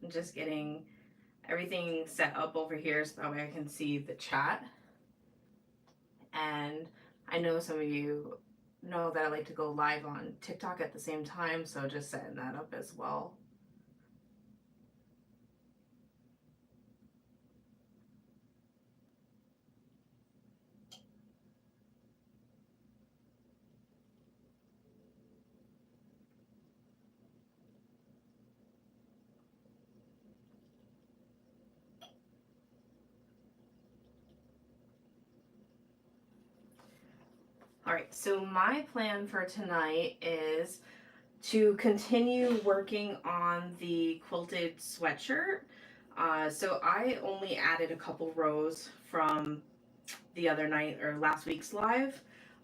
I'm just getting everything set up over here so that way I can see the chat. And I know some of you know that I like to go live on TikTok at the same time, so just setting that up as well. All right, so my plan for tonight is to continue working on the quilted sweatshirt. So I only added a couple rows from the other night or last week's live.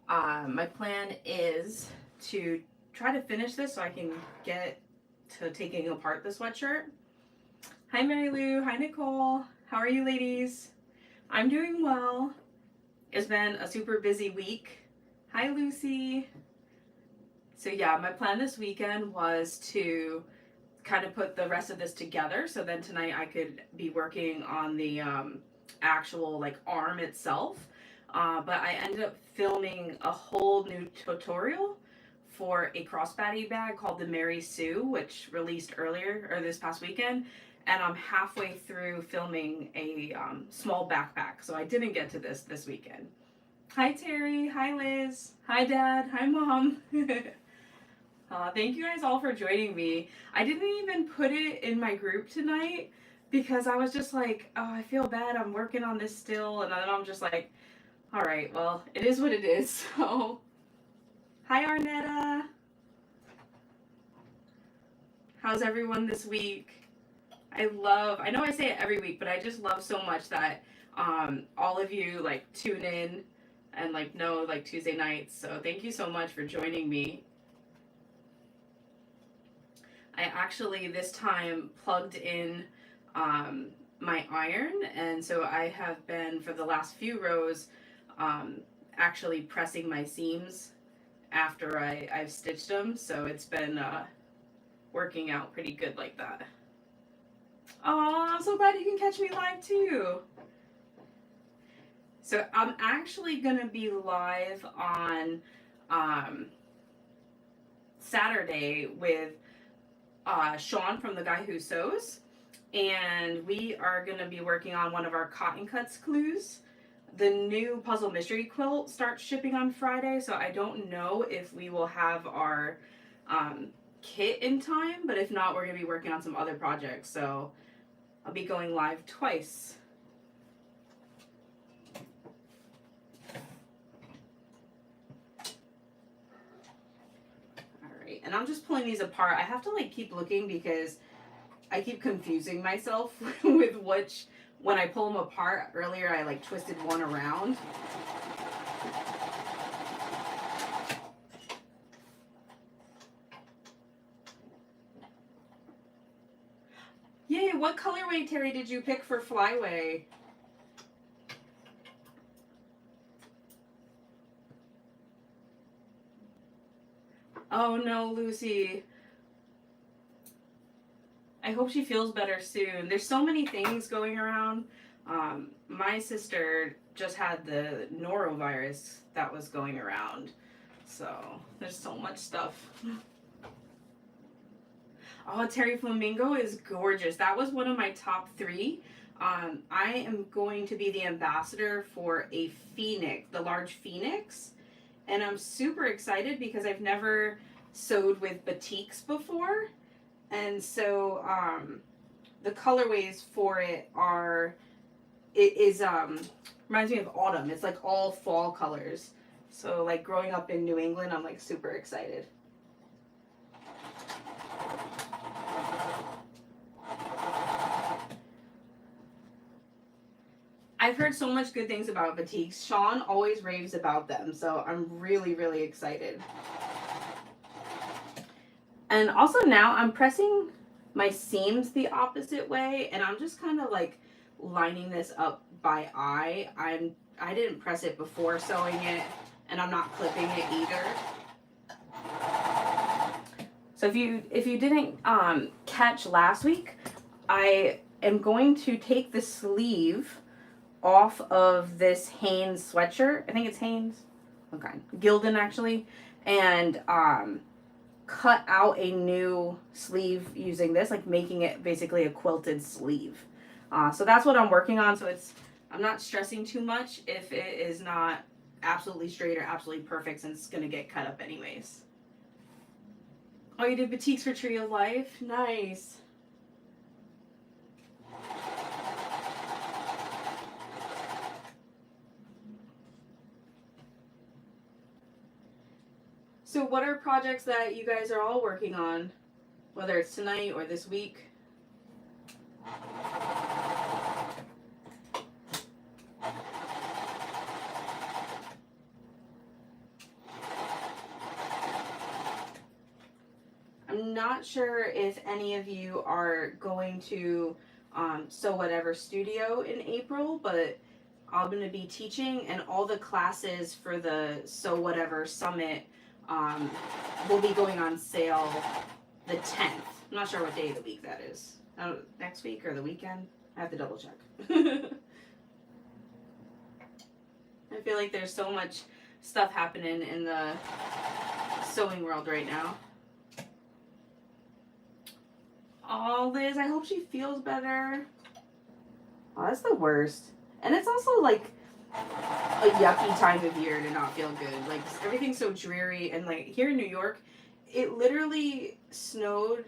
My plan is to try to finish this so I can get to taking apart the sweatshirt. Hi Mary Lou, hi Nicole, how are you ladies? I'm doing well. It's been a super busy week. Hi Lucy. So yeah, my plan this weekend was to kind of put the rest of this together so then tonight I could be working on the actual like arm itself. But I ended up filming a whole new tutorial for a crossbody bag called the Mary Sue, which released earlier or this past weekend. And I'm halfway through filming a small backpack, so I didn't get to this weekend. Hi Terry, hi Liz, hi Dad, hi Mom. Thank you guys all for joining me. I didn't even put it in my group tonight because I was just like, oh, I feel bad. I'm working on this still. And then I'm just like, all right, well, it is what it is. So, hi Arnetta. How's everyone this week? I know I say it every week, but I just love so much that all of you like tune in and like know like Tuesday nights. So thank you so much for joining me. I actually this time plugged in my iron, and so I have been for the last few rows actually pressing my seams after I've stitched them, so it's been working out pretty good like that. Oh, I'm so glad you can catch me live too. So I'm actually gonna be live on Saturday with Sean from The Guy Who Sews, and we are going to be working on one of our cotton cuts clues. The new puzzle mystery quilt starts shipping on Friday, so I don't know if we will have our kit in time, but if not, we're going to be working on some other projects, so I'll be going live twice. And I'm just pulling these apart. I have to like keep looking because I keep confusing myself with which, when I pull them apart earlier, I like twisted one around. Yay, what colorway, Terry, did you pick for Flyway? Oh no, Lucy. I hope she feels better soon. There's so many things going around. My sister just had the norovirus that was going around. So there's so much stuff. Oh, Terry Flamingo is gorgeous. That was one of my top 3. I am going to be the ambassador for a phoenix, the large phoenix. And I'm super excited because I've never sewed with batiks before. And so the colorways for it reminds me of autumn. It's like all fall colors. So like growing up in New England, I'm like super excited. I've heard so much good things about batiks. Sean always raves about them, so I'm really, really excited. And also now I'm pressing my seams the opposite way, and I'm just kind of like lining this up by eye. I didn't press it before sewing it, and I'm not clipping it either. So if you didn't catch last week, I am going to take the sleeve off of this Hanes sweatshirt. I think it's Hanes. Okay. Gildan actually. And cut out a new sleeve using this, like making it basically a quilted sleeve. So that's what I'm working on. So I'm not stressing too much if it is not absolutely straight or absolutely perfect, since it's gonna get cut up anyways. Oh, you did batiks for Tree of Life? Nice. So what are projects that you guys are all working on? Whether it's tonight or this week? I'm not sure if any of you are going to Sew Whatever Studio in April, but I'm going to be teaching, and all the classes for the Sew Whatever Summit will be going on sale the 10th. I'm not sure what day of the week that is. Next week or the weekend? I have to double check. I feel like there's so much stuff happening in the sewing world right now. Oh, Liz, I hope she feels better. Oh, that's the worst. And it's also like a yucky time of year to not feel good. Like, everything's so dreary, and like here in New York, it literally snowed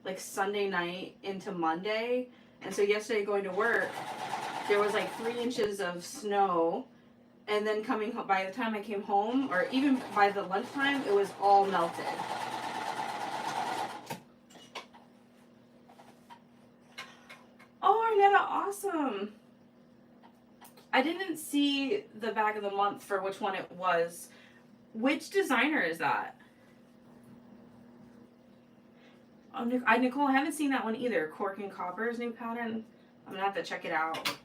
like Sunday night into Monday. And so yesterday going to work, there was like 3 inches of snow, and then coming home, by the time I came home, or even by the lunchtime, it was all melted. Oh, Arnetta, awesome. I didn't see the bag of the month for which one it was. Which designer is that? Oh, Nicole, I haven't seen that one either. Cork and Copper's new pattern. I'm gonna have to check it out.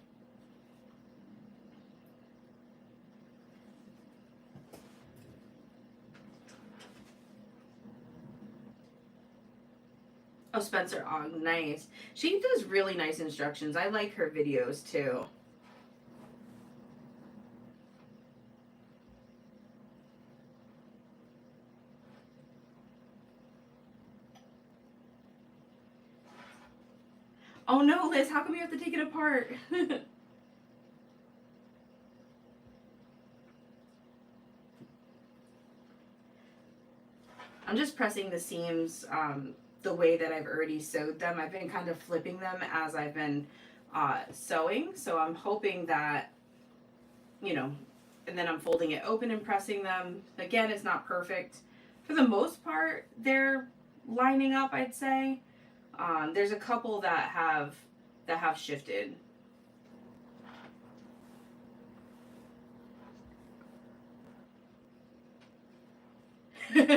Oh, Spencer Ogg, nice. She does really nice instructions. I like her videos too. Oh no, Liz, how come you have to take it apart? I'm just pressing the seams the way that I've already sewed them. I've been kind of flipping them as I've been sewing, so I'm hoping that, you know, and then I'm folding it open and pressing them. Again, it's not perfect. For the most part, they're lining up, I'd say. There's a couple that have shifted.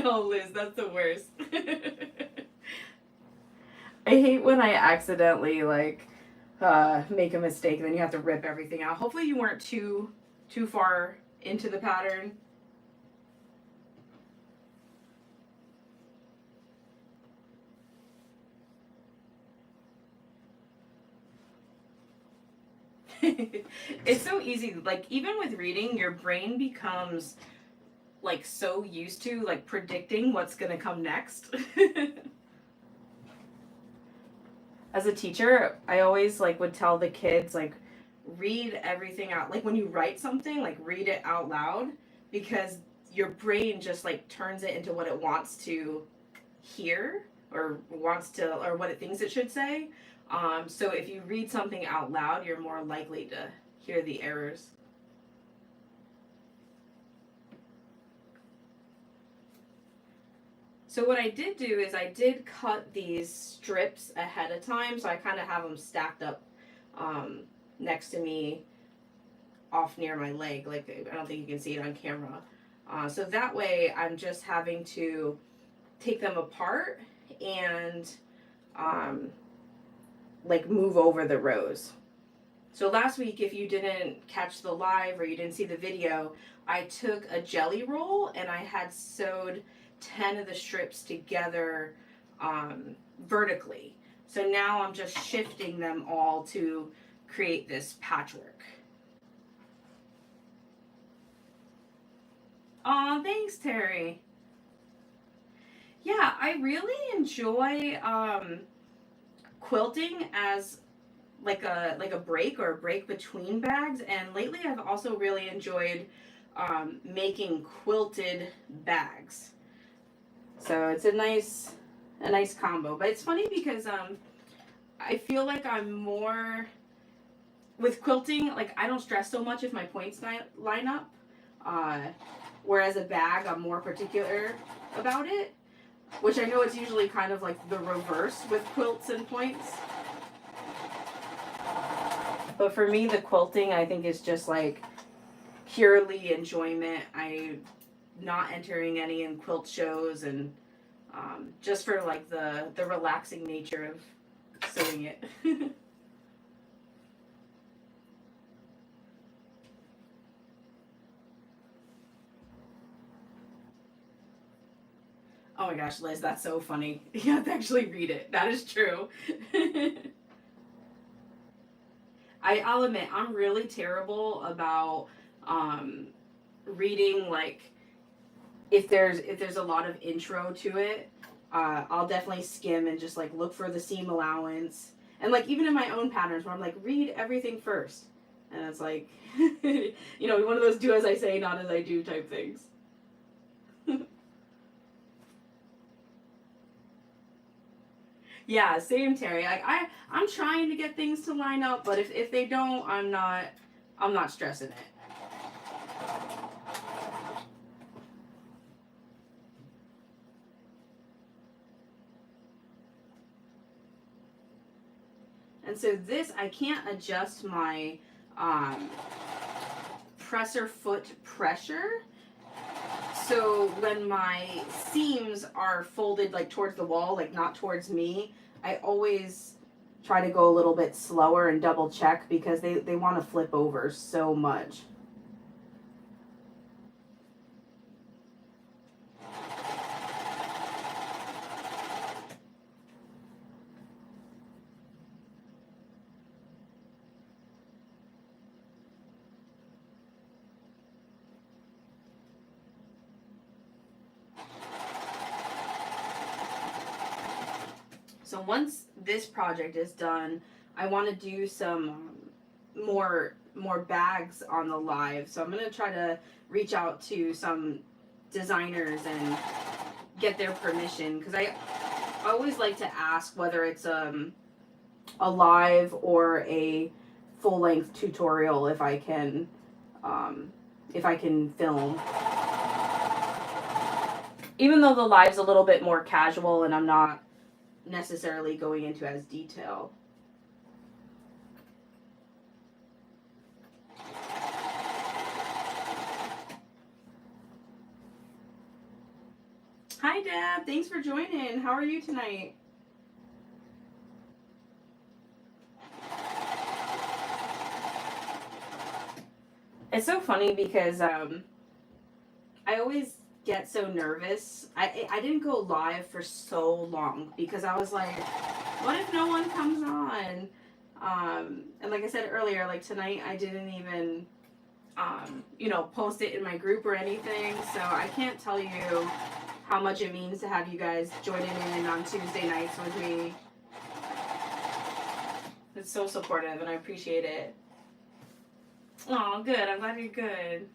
Oh, Liz, that's the worst. I hate when I accidentally like make a mistake and then you have to rip everything out. Hopefully you weren't too far into the pattern. It's so easy. Like, even with reading, your brain becomes like so used to like predicting what's gonna come next. As a teacher, I always like would tell the kids like read everything out. Like when you write something, like read it out loud, because your brain just like turns it into what it wants to hear, or what it thinks it should say. So if you read something out loud, you're more likely to hear the errors. So what I did do is I did cut these strips ahead of time, so I kind of have them stacked up next to me off near my leg. Like, I don't think you can see it on camera. So that way I'm just having to take them apart and like move over the rows. So last week, if you didn't catch the live or you didn't see the video, I took a jelly roll and I had sewed 10 of the strips together vertically. So now I'm just shifting them all to create this patchwork. Aw, thanks, Terry. Yeah, I really enjoy quilting as like a break or a break between bags, and lately I've also really enjoyed making quilted bags. So it's a nice combo. But it's funny because I feel like I'm more with quilting. Like I don't stress so much if my points line up. Uh, Whereas a bag, I'm more particular about it. Which I know it's usually kind of like the reverse with quilts and points. But for me, the quilting I think is just like purely enjoyment. I'm not entering any in quilt shows, and just for like the relaxing nature of sewing it. Oh my gosh, Liz, that's so funny. You have to actually read it. That is true. I'll admit I'm really terrible about um, reading, like if there's a lot of intro to it. I'll definitely skim and just like look for the seam allowance, and like even in my own patterns where I'm like read everything first, and it's like one of those do as I say not as I do type things. Yeah, same, Terry. Like I'm trying to get things to line up, but if they don't, I'm not stressing it. And so this, I can't adjust my um, presser foot pressure. So when my seams are folded like towards the wall, like not towards me, I always try to go a little bit slower and double check because they want to flip over so much. So once this project is done, I want to do some more bags on the live. So I'm gonna try to reach out to some designers and get their permission because I always like to ask whether it's a live or a full length tutorial if I can film. Even though the live's a little bit more casual and I'm not necessarily going into as detail. Hi Deb, thanks for joining. How are you tonight? It's so funny because I always get so nervous. I didn't go live for so long because I was like, what if no one comes on? And like I said earlier, like tonight I didn't even post it in my group or anything. So I can't tell you how much it means to have you guys joining in on Tuesday nights with me. It's so supportive and I appreciate it. Oh, good. I'm glad you're good.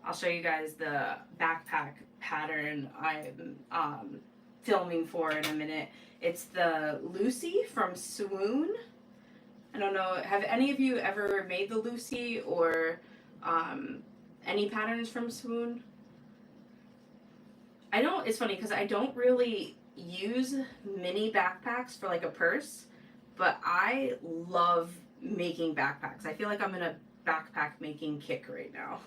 I'll show you guys the backpack pattern I'm filming for in a minute. It's the Lucy from Swoon. I don't know, have any of you ever made the Lucy or any patterns from Swoon? It's funny because I don't really use mini backpacks for like a purse, but I love making backpacks. I feel like I'm in a backpack making kick right now.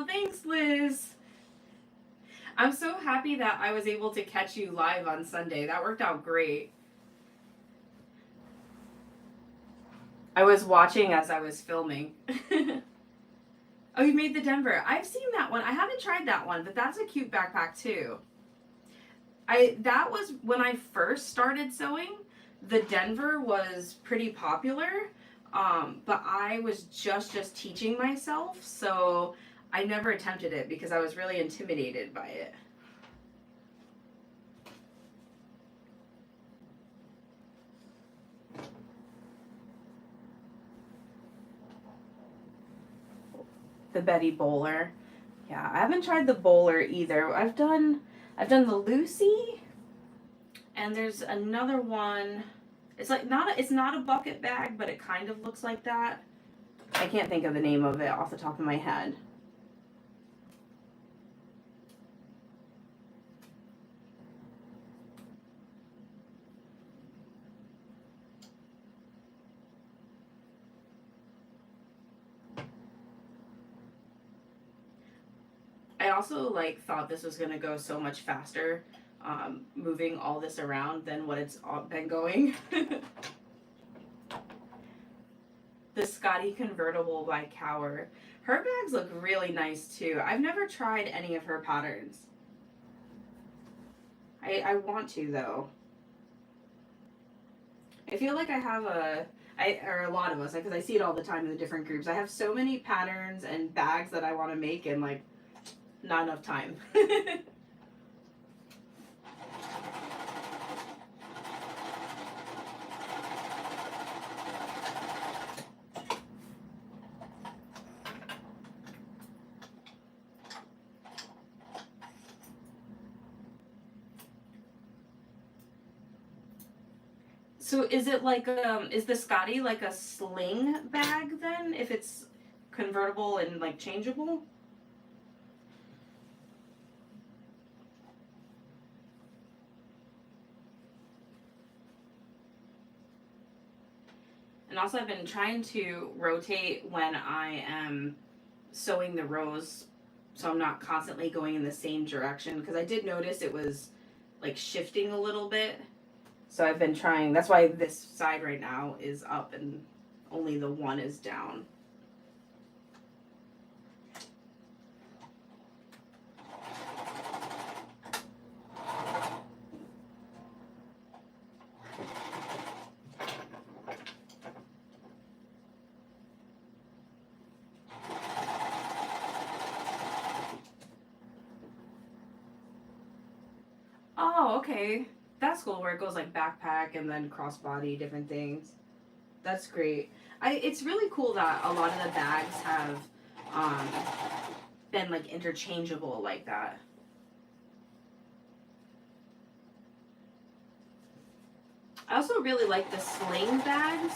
Aw, thanks, Liz. I'm so happy that I was able to catch you live on Sunday. That worked out great. I was watching as I was filming. Oh, you made the Denver. I've seen that one. I haven't tried that one, but that's a cute backpack too. That was when I first started sewing. The Denver was pretty popular, but I was just teaching myself, so I never attempted it because I was really intimidated by it. The Betty Bowler. Yeah, I haven't tried the Bowler either. I've done the Lucy, and there's another one. It's like it's not a bucket bag, but it kind of looks like that. I can't think of the name of it off the top of my head. I also thought this was gonna go so much faster, moving all this around than what it's been going. The Scotty Convertible by Cower. Her bags look really nice too. I've never tried any of her patterns. I want to though. I feel like I have or a lot of us, because I see it all the time in the different groups. I have so many patterns and bags that I want to make and not enough time. So is it is the Scotty like a sling bag then, if it's convertible and changeable? And also I've been trying to rotate when I am sewing the rows, so I'm not constantly going in the same direction, because I did notice it was shifting a little bit. So I've been trying, that's why this side right now is up and only the one is down. Oh, okay. That's cool, where it goes backpack and then crossbody, different things. That's great. It's really cool that a lot of the bags have been interchangeable like that. I also really like the sling bags,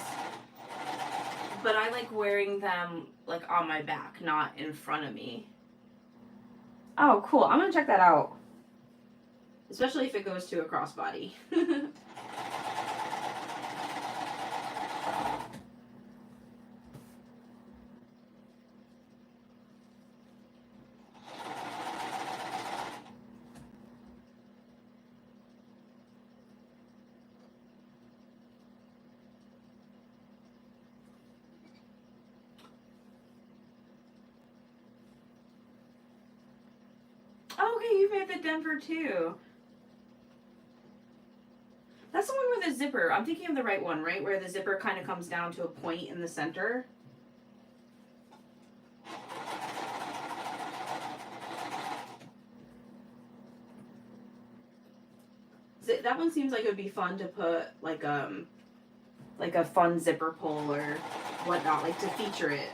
but I like wearing them on my back, not in front of me. Oh, cool. I'm gonna check that out. Especially if it goes to a crossbody. Oh, okay, you made the Denver too. That's the one where the zipper, I'm thinking of the right one, right? Where the zipper kind of comes down to a point in the center. That one seems like it would be fun to put like a fun zipper pull or whatnot, to feature it.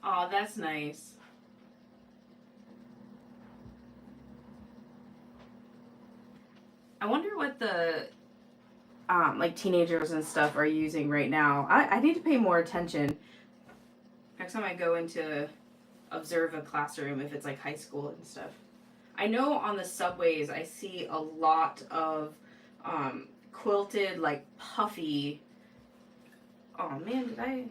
Oh, that's nice. I wonder what the like teenagers and stuff are using right now. I need to pay more attention next time I go into observe a classroom if it's like high school and stuff. I know on the subways I see a lot of quilted, like puffy. Oh man, did I?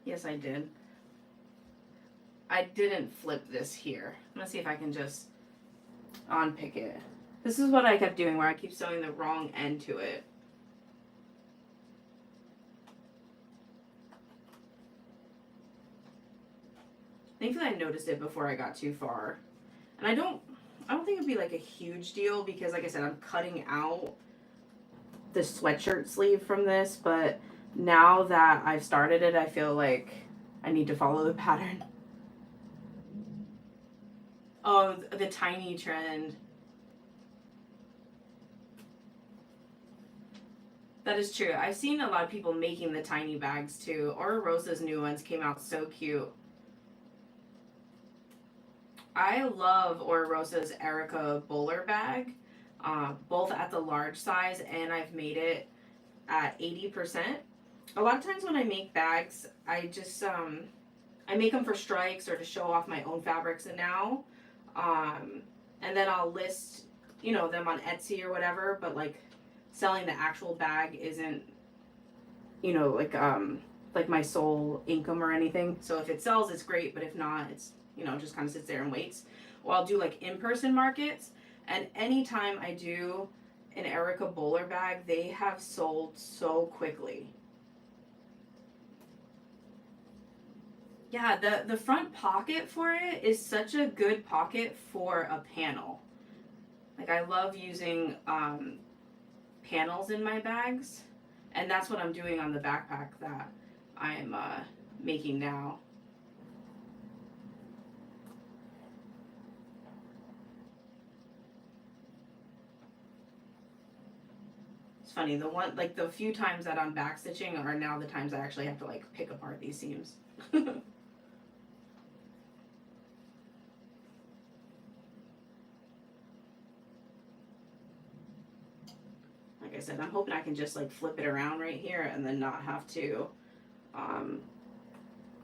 Yes, I did. I didn't flip this here. I'm gonna see if I can just unpick it. This is what I kept doing where I keep sewing the wrong end to it. Thankfully I noticed it before I got too far. And I don't think it'd be like a huge deal because like I said, I'm cutting out the sweatshirt sleeve from this, but now that I've started it, I feel like I need to follow the pattern. Oh, the tiny trend. That is true. I've seen a lot of people making the tiny bags too. Aura Rosa's new ones came out so cute. I love Aura Rosa's Erica bowler bag, both at the large size and I've made it at 80%. A lot of times when I make bags, I just I make them for strikes or to show off my own fabrics now, and then I'll list them on Etsy or whatever. But like selling the actual bag isn't like my sole income or anything. So if it sells, it's great. But if not, it's just kind of sits there and waits. Or I'll do like in-person markets, and anytime I do an Erica bowler bag, they have sold so quickly. Yeah, the front pocket for it is such a good pocket for a panel. Like I love using panels in my bags, and that's what I'm doing on the backpack that I'm making now. It's funny, the few times that I'm back stitching are now the times I actually have to like pick apart these seams. Like I said, I'm hoping I can just like flip it around right here and then not have to um,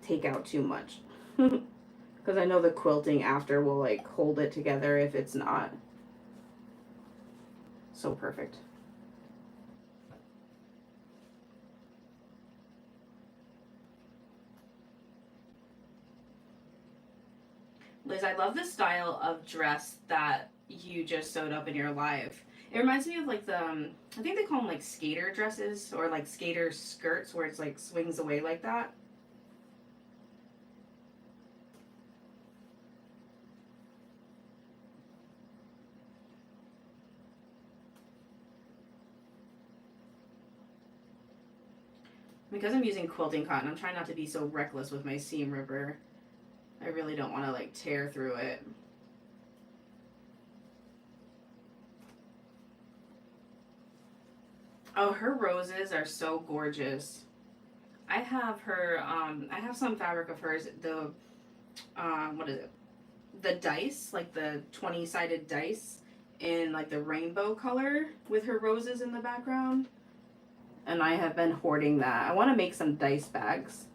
take out too much. Because I know the quilting after will like hold it together if it's not so perfect. Liz, I love the style of dress that you just sewed up in your live. It reminds me of like the, I think they call them like skater dresses or like skater skirts where it's like swings away like that. Because I'm using quilting cotton, I'm trying not to be so reckless with my seam ripper. I really don't want to like tear through it. Oh, her roses are so gorgeous. I have her, I have some fabric of hers, the, what is it? The dice, like the 20-sided dice in like the rainbow color with her roses in the background. And I have been hoarding that. I want to make some dice bags.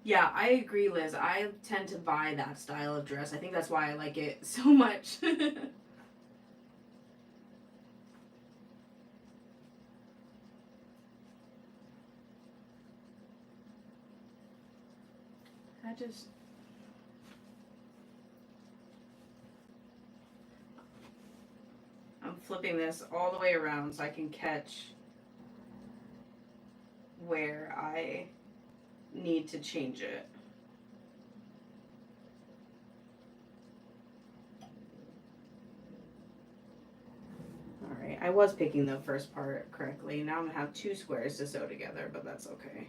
Yeah, I agree, Liz. I tend to buy that style of dress. I think that's why I like it so much. I just I'm flipping this all the way around so I can catch where I need to change it. Alright, I was picking the first part correctly. Now I'm gonna have two squares to sew together, but that's okay.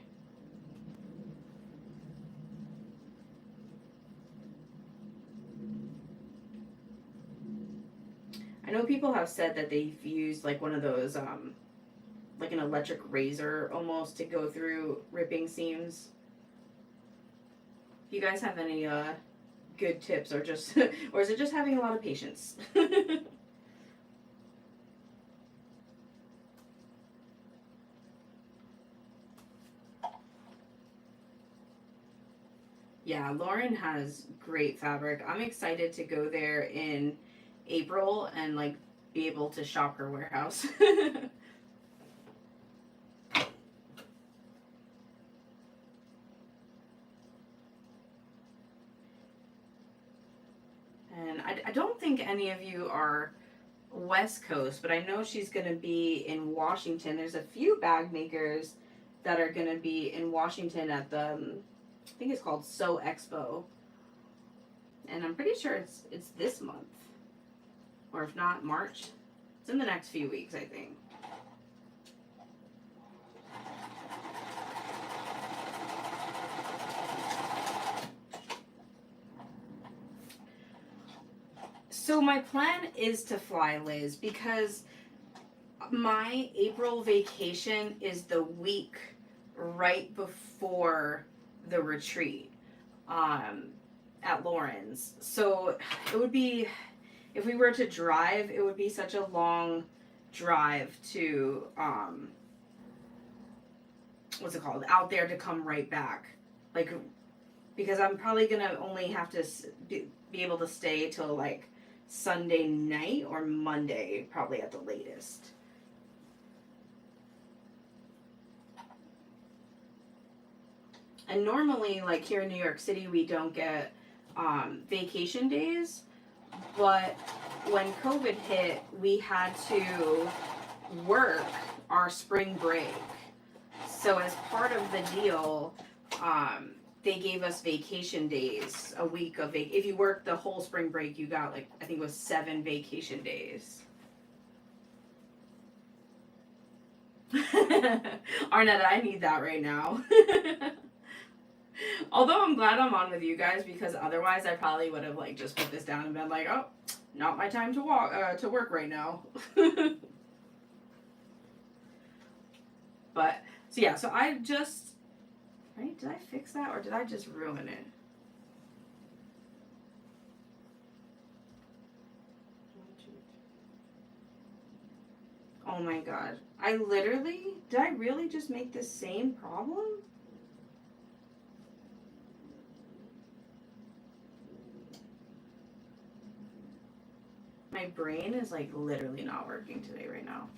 I know people have said that they've used like one of those, like an electric razor almost to go through ripping seams. If you guys have any good tips, or just or is it just having a lot of patience? Yeah, Lauren has great fabric. I'm excited to go there in April and like be able to shop her warehouse. And I don't think any of you are West Coast, but I know she's going to be in Washington. There's a few bag makers that are going to be in Washington at the, I think it's called Sew Expo. And I'm pretty sure it's this month. Or if not, March. It's in the next few weeks, I think. So my plan is to fly, Liz, because my April vacation is the week right before the retreat at Lauren's. So it would be, if we were to drive, it would be such a long drive to, what's it called, out there to come right back. Like, because I'm probably going to only have to be able to stay till like Sunday night or Monday, probably at the latest. And normally, like here in New York City, we don't get vacation days, but when COVID hit, we had to work our spring break. So as part of the deal, they gave us vacation days, a week of if you worked the whole spring break, you got like, I think it was 7 vacation days. Arnetta, I need that right now. Although I'm glad I'm on with you guys, because otherwise I probably would have like just put this down and been like, oh, not my time to work right now. But so yeah, so I just, right? Did I fix that or did I just ruin it? Oh my god. Did I really just make the same problem? My brain is like literally not working today right now.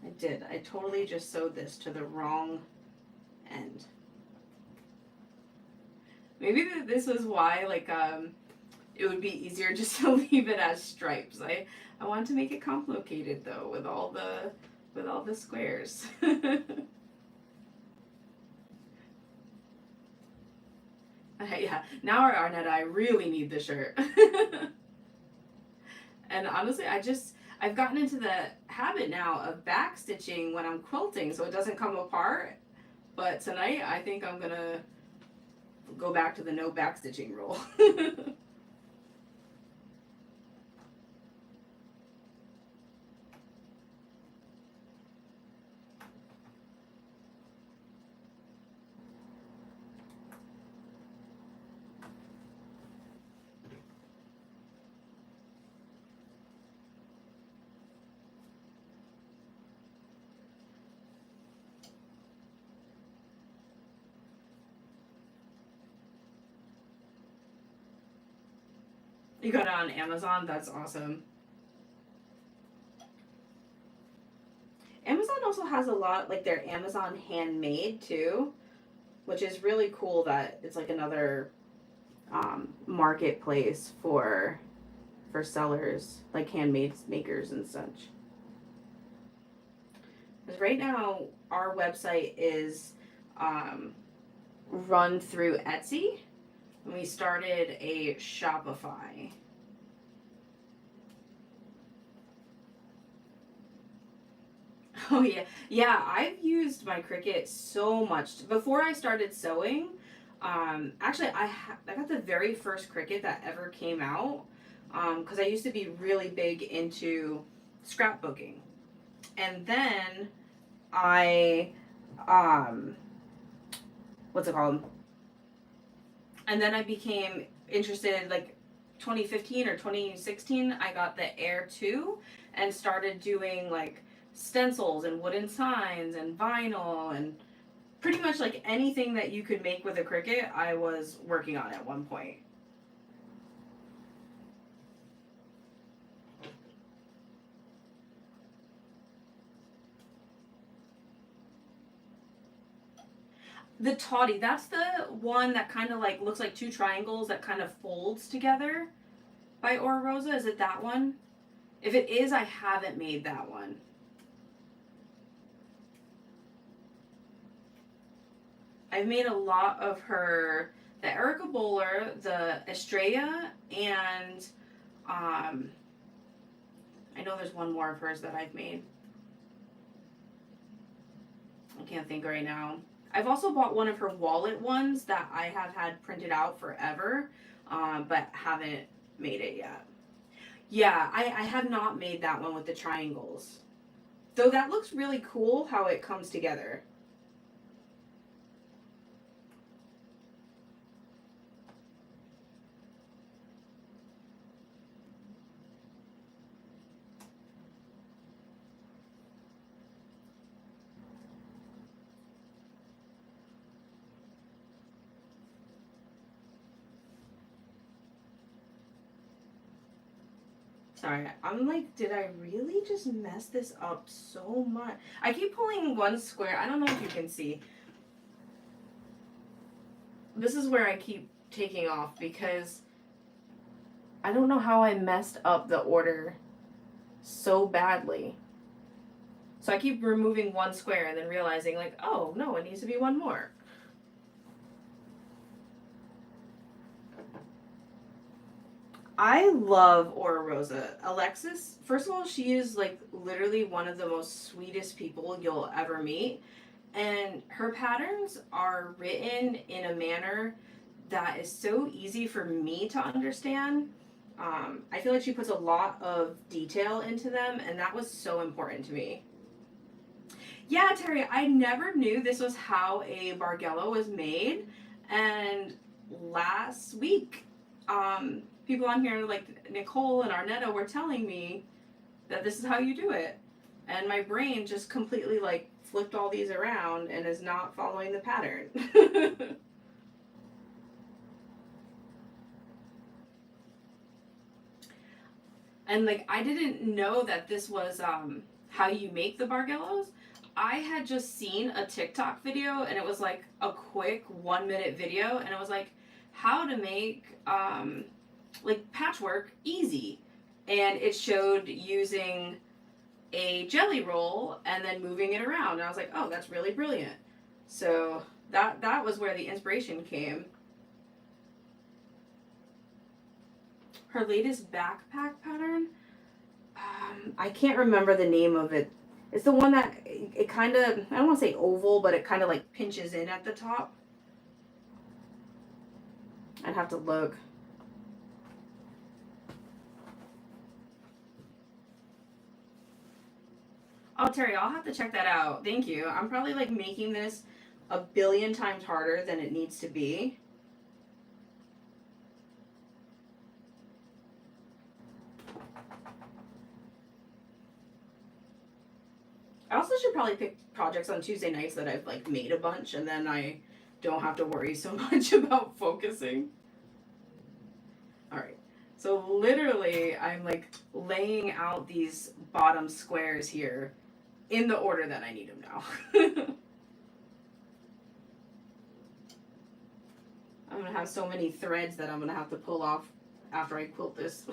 I did. I totally just sewed this to the wrong end. Maybe this was why, like, it would be easier just to leave it as stripes. I want to make it complicated though with all the squares. Yeah, now Arnetta, I really need the shirt. And honestly, I've gotten into the habit now of back stitching when I'm quilting so it doesn't come apart. But tonight I think I'm gonna go back to the no back stitching rule. You got it on Amazon? That's awesome. Amazon also has a lot, like their Amazon handmade too, which is really cool that it's like another marketplace for sellers, like handmade makers and such. Because right now our website is run through Etsy, and we started a Shopify. Oh yeah, yeah. I've used my Cricut so much before I started sewing. Actually, I got the very first Cricut that ever came out. Because I used to be really big into scrapbooking, and then I, um, what's it called? And then I became interested like 2015 or 2016. I got the Air 2 and started doing like stencils and wooden signs and vinyl and pretty much like anything that you could make with a Cricut, I was working on at one point. The toddy, that's the one that kind of like looks like two triangles that kind of folds together by Aura Rosa. Is it that one? If it is, I haven't made that one. I've made a lot of her, the Erica Bowler, the Estrella, and um, I know there's one more of hers that I've made. I can't think right now. I've also bought one of her wallet ones that I have had printed out forever, but haven't made it yet. Yeah, I have not made that one with the triangles. Though that looks really cool how it comes together. Sorry, I'm like, did I really just mess this up so much? I keep pulling one square. I don't know if you can see. This is where I keep taking off because I don't know how I messed up the order so badly. So I keep removing one square and then realizing like, oh no, it needs to be one more. I love Aura Rosa. Alexis, first of all, she is like literally one of the most sweetest people you'll ever meet. And her patterns are written in a manner that is so easy for me to understand. I feel like she puts a lot of detail into them, and that was so important to me. Yeah, Terry, I never knew this was how a Bargello was made. And last week, people on here like Nicole and Arnetta were telling me that this is how you do it. And my brain just completely like flipped all these around and is not following the pattern. And like I didn't know that this was how you make the Bargellos. I had just seen a TikTok video and it was like a quick 1 minute video and it was like how to make like patchwork easy. And it showed using a jelly roll and then moving it around. And I was like, oh, that's really brilliant. So that was where the inspiration came. Her latest backpack pattern, I can't remember the name of it. It's the one that it kind of, I don't want to say oval, but it kind of like pinches in at the top. I'd have to look. Oh, Terry, I'll have to check that out. Thank you. I'm probably like making this a billion times harder than it needs to be. I also should probably pick projects on Tuesday nights that I've like made a bunch and then I don't have to worry so much about focusing. All right. So literally I'm like laying out these bottom squares here in the order that I need them now. I'm going to have so many threads that I'm going to have to pull off after I quilt this.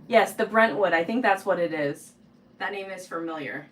Yes, the Brentwood. I think that's what it is. That name is familiar.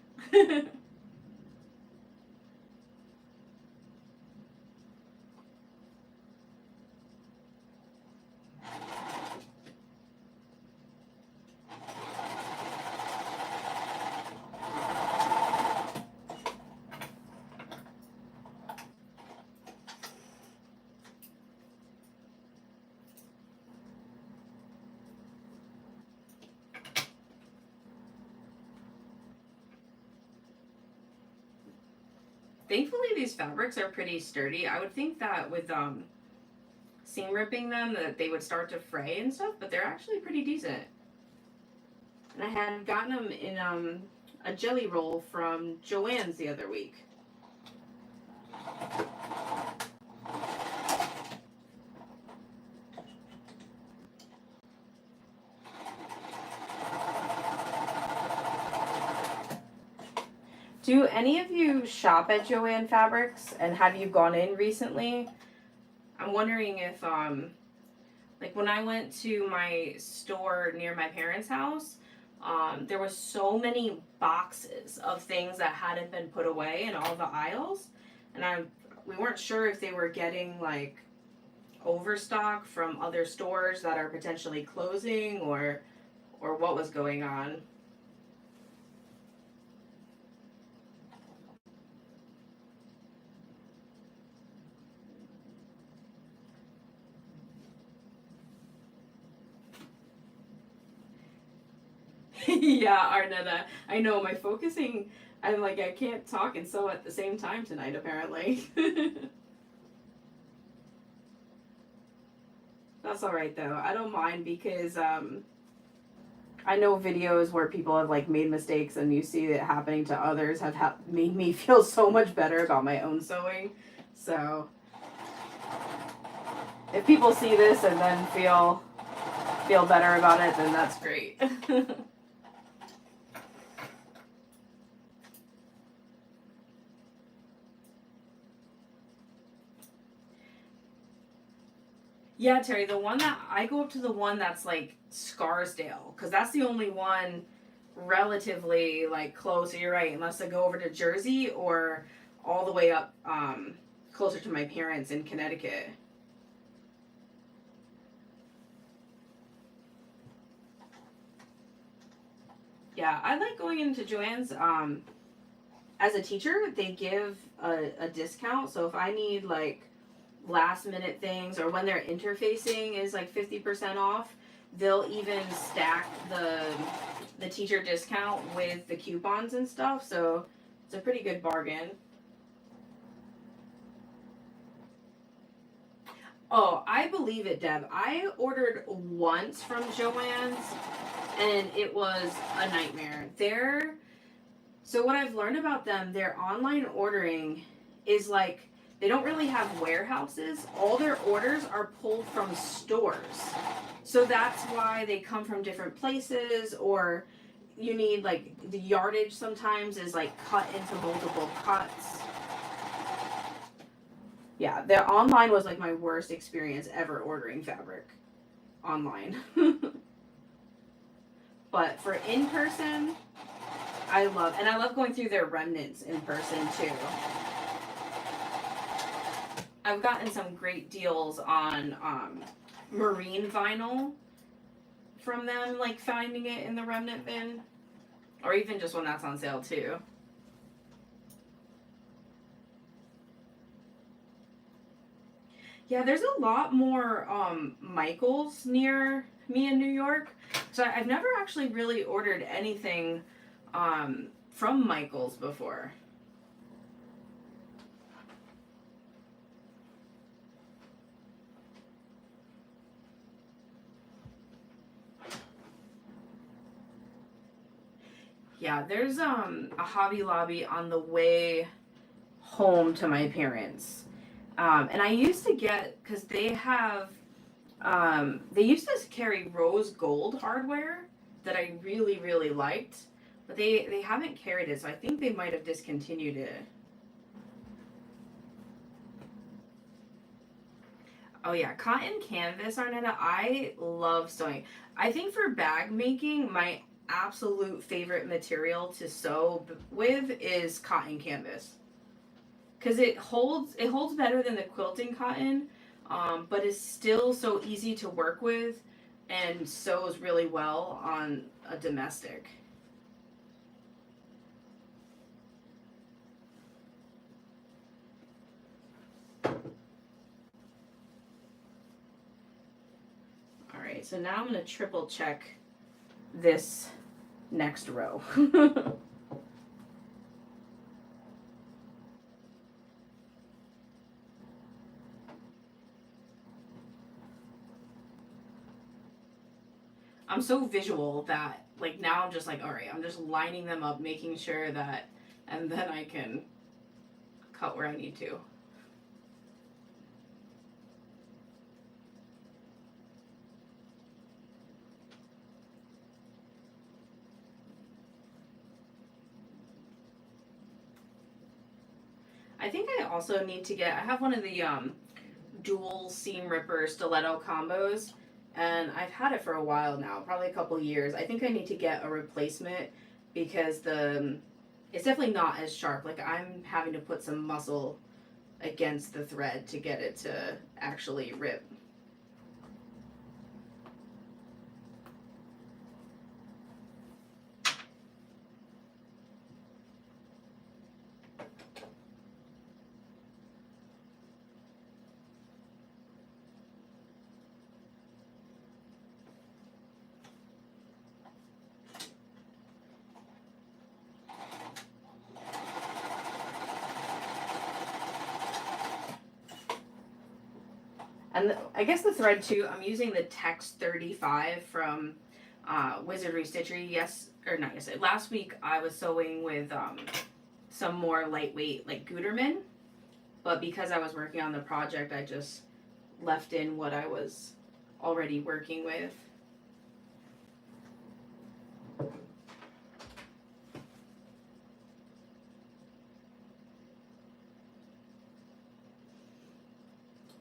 Thankfully, these fabrics are pretty sturdy. I would think that with seam ripping them that they would start to fray and stuff, but they're actually pretty decent. And I had gotten them in a jelly roll from Joann's the other week. Do any of you shop at Joann Fabrics, and have you gone in recently? I'm wondering if like when I went to my store near my parents' house, there was so many boxes of things that hadn't been put away in all the aisles, and we weren't sure if they were getting like overstock from other stores that are potentially closing, or what was going on. Yeah, Arnetta. I know my focusing. I'm like I can't talk and sew at the same time tonight. Apparently. That's all right though. I don't mind because I know videos where people have like made mistakes and you see it happening to others have made me feel so much better about my own sewing. So if people see this and then feel better about it, then that's great. Yeah, Terry, the one that I go up to the one that's like Scarsdale, because that's the only one relatively like close. You're right, unless I go over to Jersey or all the way up closer to my parents in Connecticut. Yeah, I like going into Joann's. As a teacher, they give a discount. So if I need like last minute things or when their interfacing is like 50% off, they'll even stack the teacher discount with the coupons and stuff. So it's a pretty good bargain. Oh, I believe it, Deb. I ordered once from Joann's and it was a nightmare. So what I've learned about them, their online ordering is like they don't really have warehouses. All their orders are pulled from stores. So that's why they come from different places, or you need like the yardage sometimes is like cut into multiple cuts. Yeah, their online was like my worst experience ever ordering fabric online. But for in person, I love going through their remnants in person too. I've gotten some great deals on marine vinyl from them, like finding it in the remnant bin, or even just when that's on sale too. Yeah, there's a lot more Michaels near me in New York, so I've never actually really ordered anything from Michaels before. Yeah, there's a Hobby Lobby on the way home to my parents. And I used to get, because they used to carry rose gold hardware that I really, really liked, but they haven't carried it, so I think they might have discontinued it. Oh yeah, cotton canvas, Arnetta. I love sewing. I think for bag making, my absolute favorite material to sew with is cotton canvas, because it holds better than the quilting cotton, but it's still so easy to work with and sews really well on a domestic. All right, so now I'm going to triple check this next row. I'm so visual that like now I'm just like, all right, I'm just lining them up, making sure that, and then I can cut where I need to. I think I also need to get, I have one of the dual seam ripper stiletto combos, and I've had it for a while now, probably a couple years. I think I need to get a replacement because it's definitely not as sharp. Like I'm having to put some muscle against the thread to get it to actually rip. And I guess the thread too, I'm using the Tex 35 from Wizardry Stitchery. Not yesterday. Last week I was sewing with some more lightweight like Gutermann, but because I was working on the project, I just left in what I was already working with.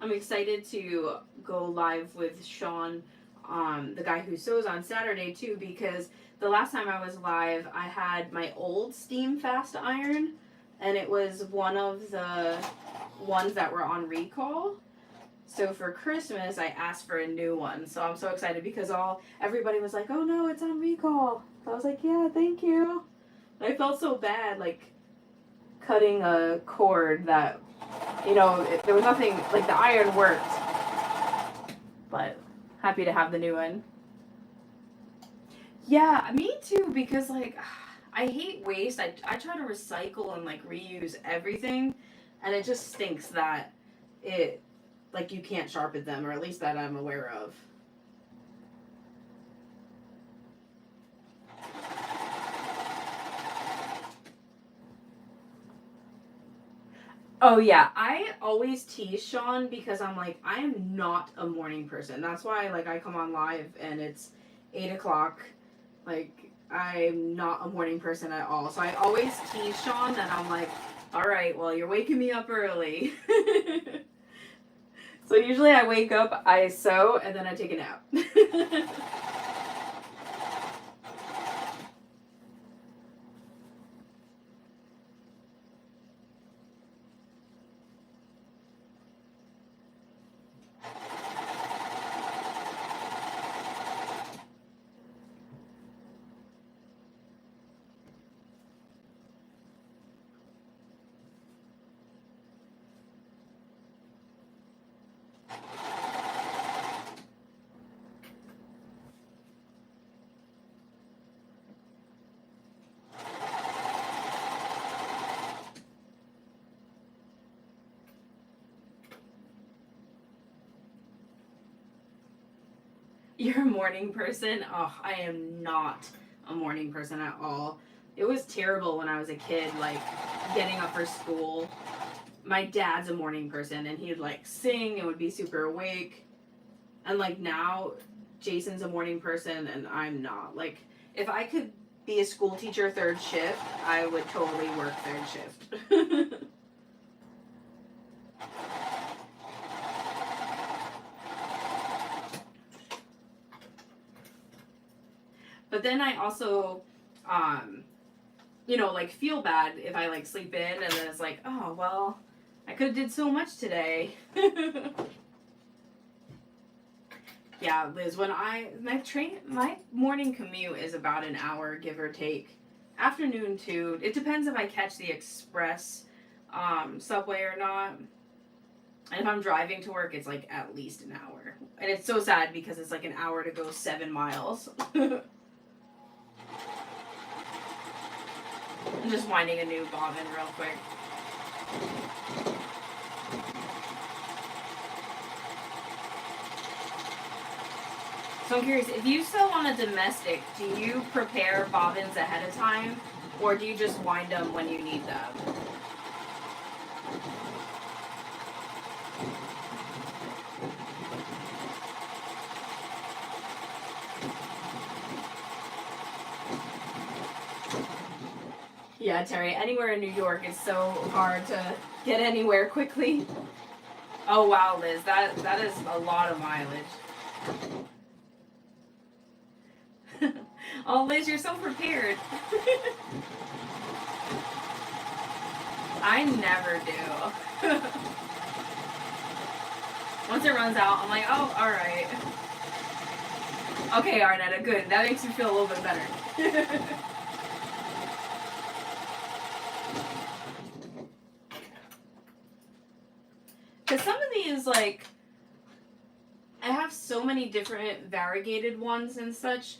I'm excited to go live with Sean, the guy who sews on Saturday too, because the last time I was live, I had my old steam fast iron, and it was one of the ones that were on recall. So for Christmas, I asked for a new one. So I'm so excited because everybody was like, "Oh no, it's on recall." So I was like, "Yeah, thank you." And I felt so bad, like cutting a cord that, there was nothing, like the iron worked, but happy to have the new one. Yeah, me too, because like I hate waste. I try to recycle and like reuse everything, and it just stinks that it, like, you can't sharpen them, or at least that I'm aware of. Oh yeah, I always tease Sean because I'm like, I am not a morning person. That's why like I come on live and it's 8 o'clock. Like I'm not a morning person at all. So I always tease Sean and I'm like, all right, well you're waking me up early. So usually I wake up, I sew, and then I take a nap. You're a morning person? Oh, I am not a morning person at all. It was terrible when I was a kid, like getting up for school. My dad's a morning person and he'd like sing and would be super awake. And like now, Jason's a morning person and I'm not. Like, if I could be a school teacher third shift, I would totally work third shift. But But then I also, you know, like feel bad if I like sleep in and then it's like, oh, well, I could have did so much today. Yeah, Liz, when my morning commute is about an hour, give or take. Afternoon too. It depends if I catch the express subway or not. And if I'm driving to work, it's like at least an hour. And it's so sad because it's like an hour to go 7 miles. I'm just winding a new bobbin real quick. So I'm curious, if you sew on a domestic, do you prepare bobbins ahead of time? Or do you just wind them when you need them? Yeah, Terry, anywhere in New York is so hard to get anywhere quickly. Oh wow, Liz, that is a lot of mileage. Oh, Liz, you're so prepared. I never do. Once it runs out, I'm like, oh, all right. Okay, Arnetta, good. That makes me feel a little bit better. Because some of these, like, I have so many different variegated ones and such.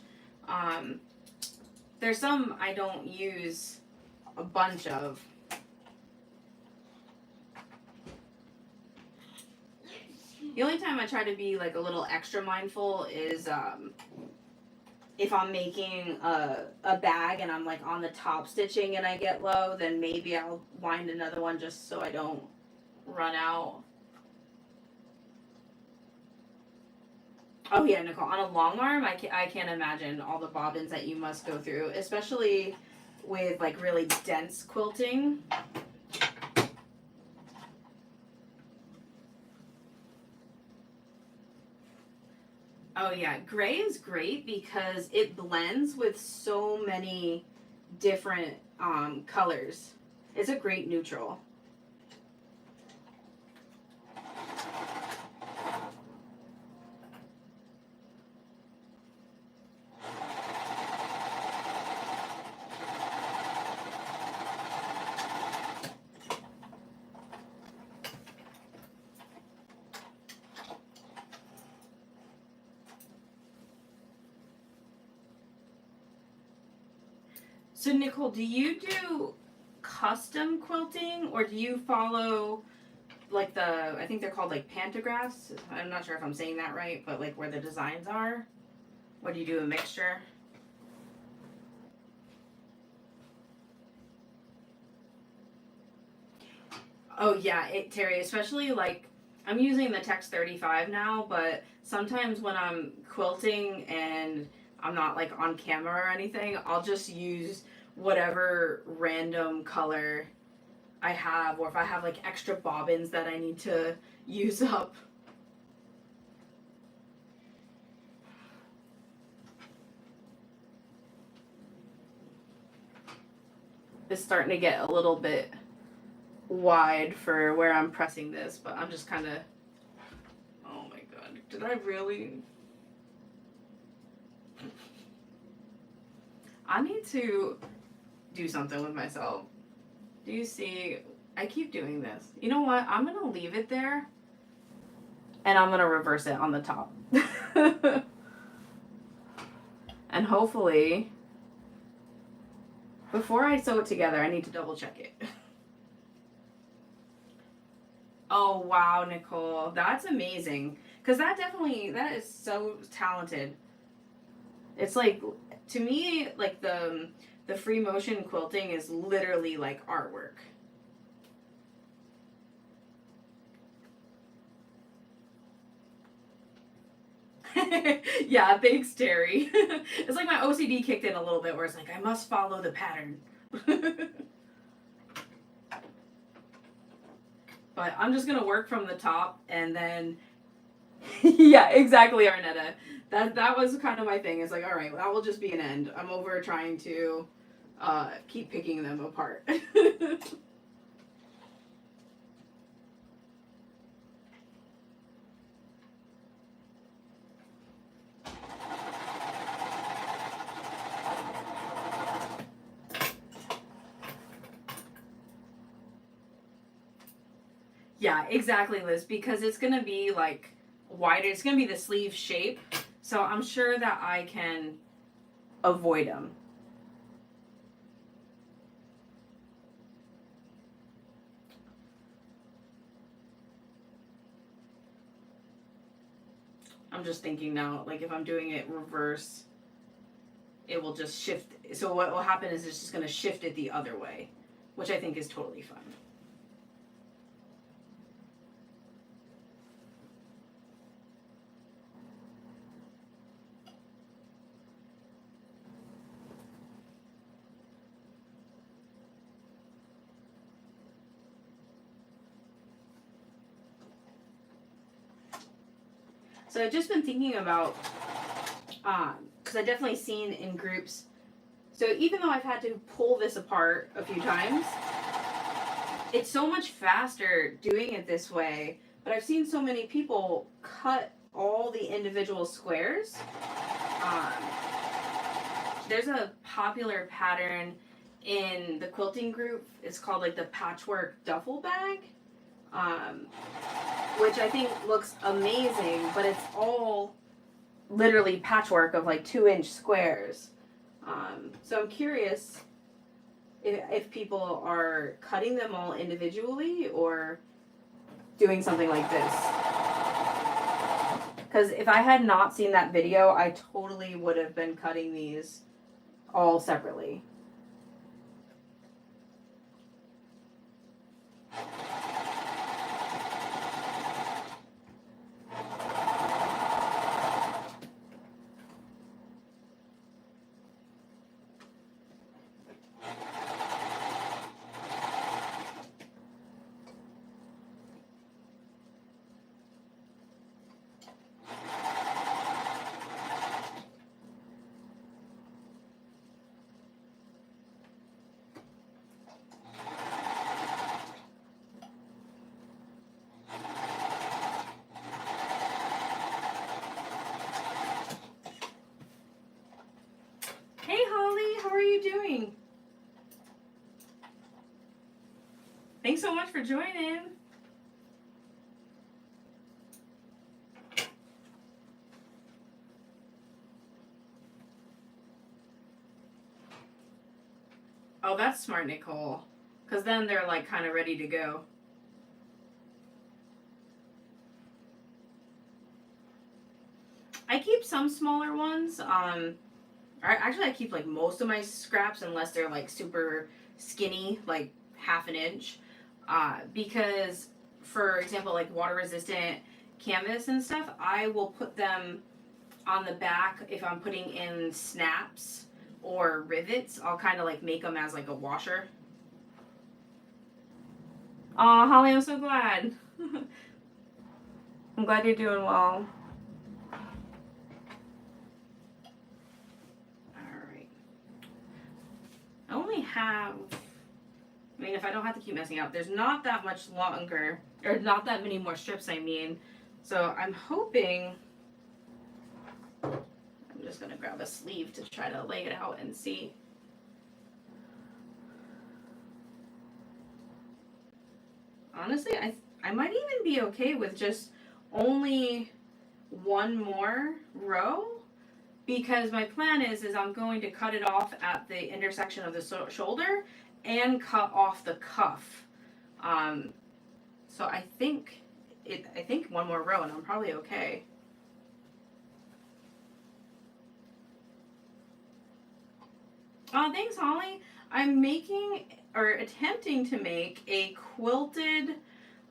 There's some I don't use a bunch of. The only time I try to be like a little extra mindful is if I'm making a bag and I'm like on the top stitching and I get low, then maybe I'll wind another one just so I don't run out. Oh yeah, Nicole, on a long arm, I can't imagine all the bobbins that you must go through, especially with like really dense quilting. Oh yeah, gray is great because it blends with so many different colors. It's a great neutral. So Nicole, do you do custom quilting or do you follow like I think they're called like pantographs? I'm not sure if I'm saying that right, but like where the designs are? Or do you do a mixture? Oh yeah, Terry, especially like I'm using the Text 35 now, but sometimes when I'm quilting and I'm not like on camera or anything, I'll just use whatever random color I have, or if I have like extra bobbins that I need to use up. It's starting to get a little bit wide for where I'm pressing this, but I'm just kind of, oh my god, did I really? I need to do something with myself. Do you see? I keep doing this. You know what? I'm going to leave it there and I'm going to reverse it on the top. And hopefully, before I sew it together, I need to double check it. Oh, wow, Nicole. That's amazing. Because that is so talented. It's like, to me, like the free motion quilting is literally like artwork. Yeah, thanks, Terry. It's like my OCD kicked in a little bit where it's like, I must follow the pattern. But I'm just going to work from the top and then Yeah, exactly, Arnetta. That was kind of my thing. It's like, all right, that will just be an end. I'm over trying to keep picking them apart. Yeah, exactly, Liz, because it's going to be like wider. It's going to be the sleeve shape. So I'm sure that I can avoid them. I'm just thinking now, like if I'm doing it reverse, it will just shift. So what will happen is it's just going to shift it the other way, which I think is totally fine. So I've just been thinking about, because I've definitely seen in groups. So even though I've had to pull this apart a few times, it's so much faster doing it this way. But I've seen so many people cut all the individual squares. Um, there's a popular pattern in the quilting group. It's called like the patchwork duffel bag. Um, which I think looks amazing, but it's all literally patchwork of like 2-inch squares. So I'm curious if people are cutting them all individually or doing something like this. Because if I had not seen that video, I totally would have been cutting these all separately. Hey Holly, how are you doing? Thanks so much for joining. Oh, that's smart, Nicole. Because then they're like kind of ready to go. I keep some smaller ones. Actually, I keep like most of my scraps unless they're like super skinny, like 1/2 inch. Because, for example, like water resistant canvas and stuff, I will put them on the back if I'm putting in snaps or rivets. I'll kind of like make them as like a washer. Aw, Holly, I'm so glad. I'm glad you're doing well. Alright. I only have, I mean, if I don't have to keep messing up, there's not that much longer, or not that many more strips, I mean. So I'm hoping, I'm just going to grab a sleeve to try to lay it out and see. Honestly, I might even be okay with just only one more row, because my plan is I'm going to cut it off at the intersection of the shoulder and cut off the cuff. So I think one more row and I'm probably okay. Oh, thanks, Holly. I'm making or attempting to make a quilted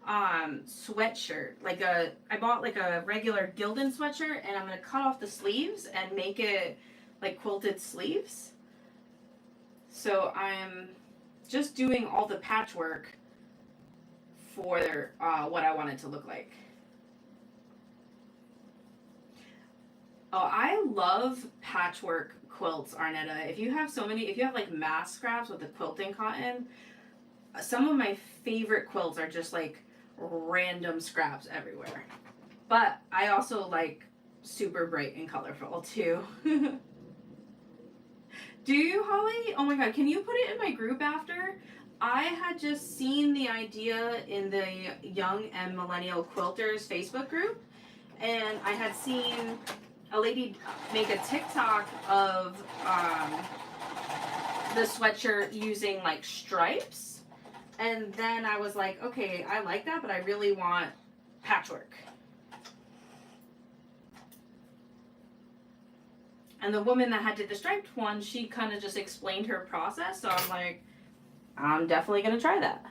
sweatshirt. I bought like a regular Gildan sweatshirt and I'm gonna cut off the sleeves and make it like quilted sleeves. So I'm just doing all the patchwork for what I want it to look like. Oh, I love patchwork quilts, Arnetta. If you have like mass scraps with the quilting cotton, some of my favorite quilts are just like random scraps everywhere. But I also like super bright and colorful too. Do you, Holly? Oh my god, can you put it in my group after? I had just seen the idea in the Young and Millennial Quilters Facebook group, and I had seen a lady make a TikTok of the sweatshirt using like stripes, and then I was like, okay, I like that, but I really want patchwork. And the woman that had did the striped one, she kind of just explained her process, so I'm like, I'm definitely gonna try that.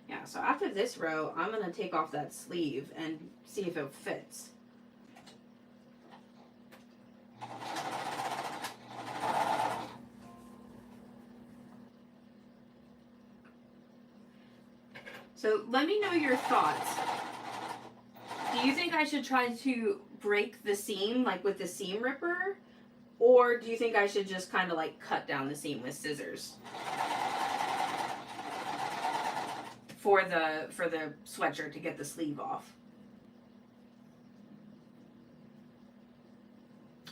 Yeah, so after this row, I'm gonna take off that sleeve and see if it fits. So let me know your thoughts. Do you think I should try to break the seam like with the seam ripper? Or do you think I should just kind of like cut down the seam with scissors? For the sweatshirt to get the sleeve off.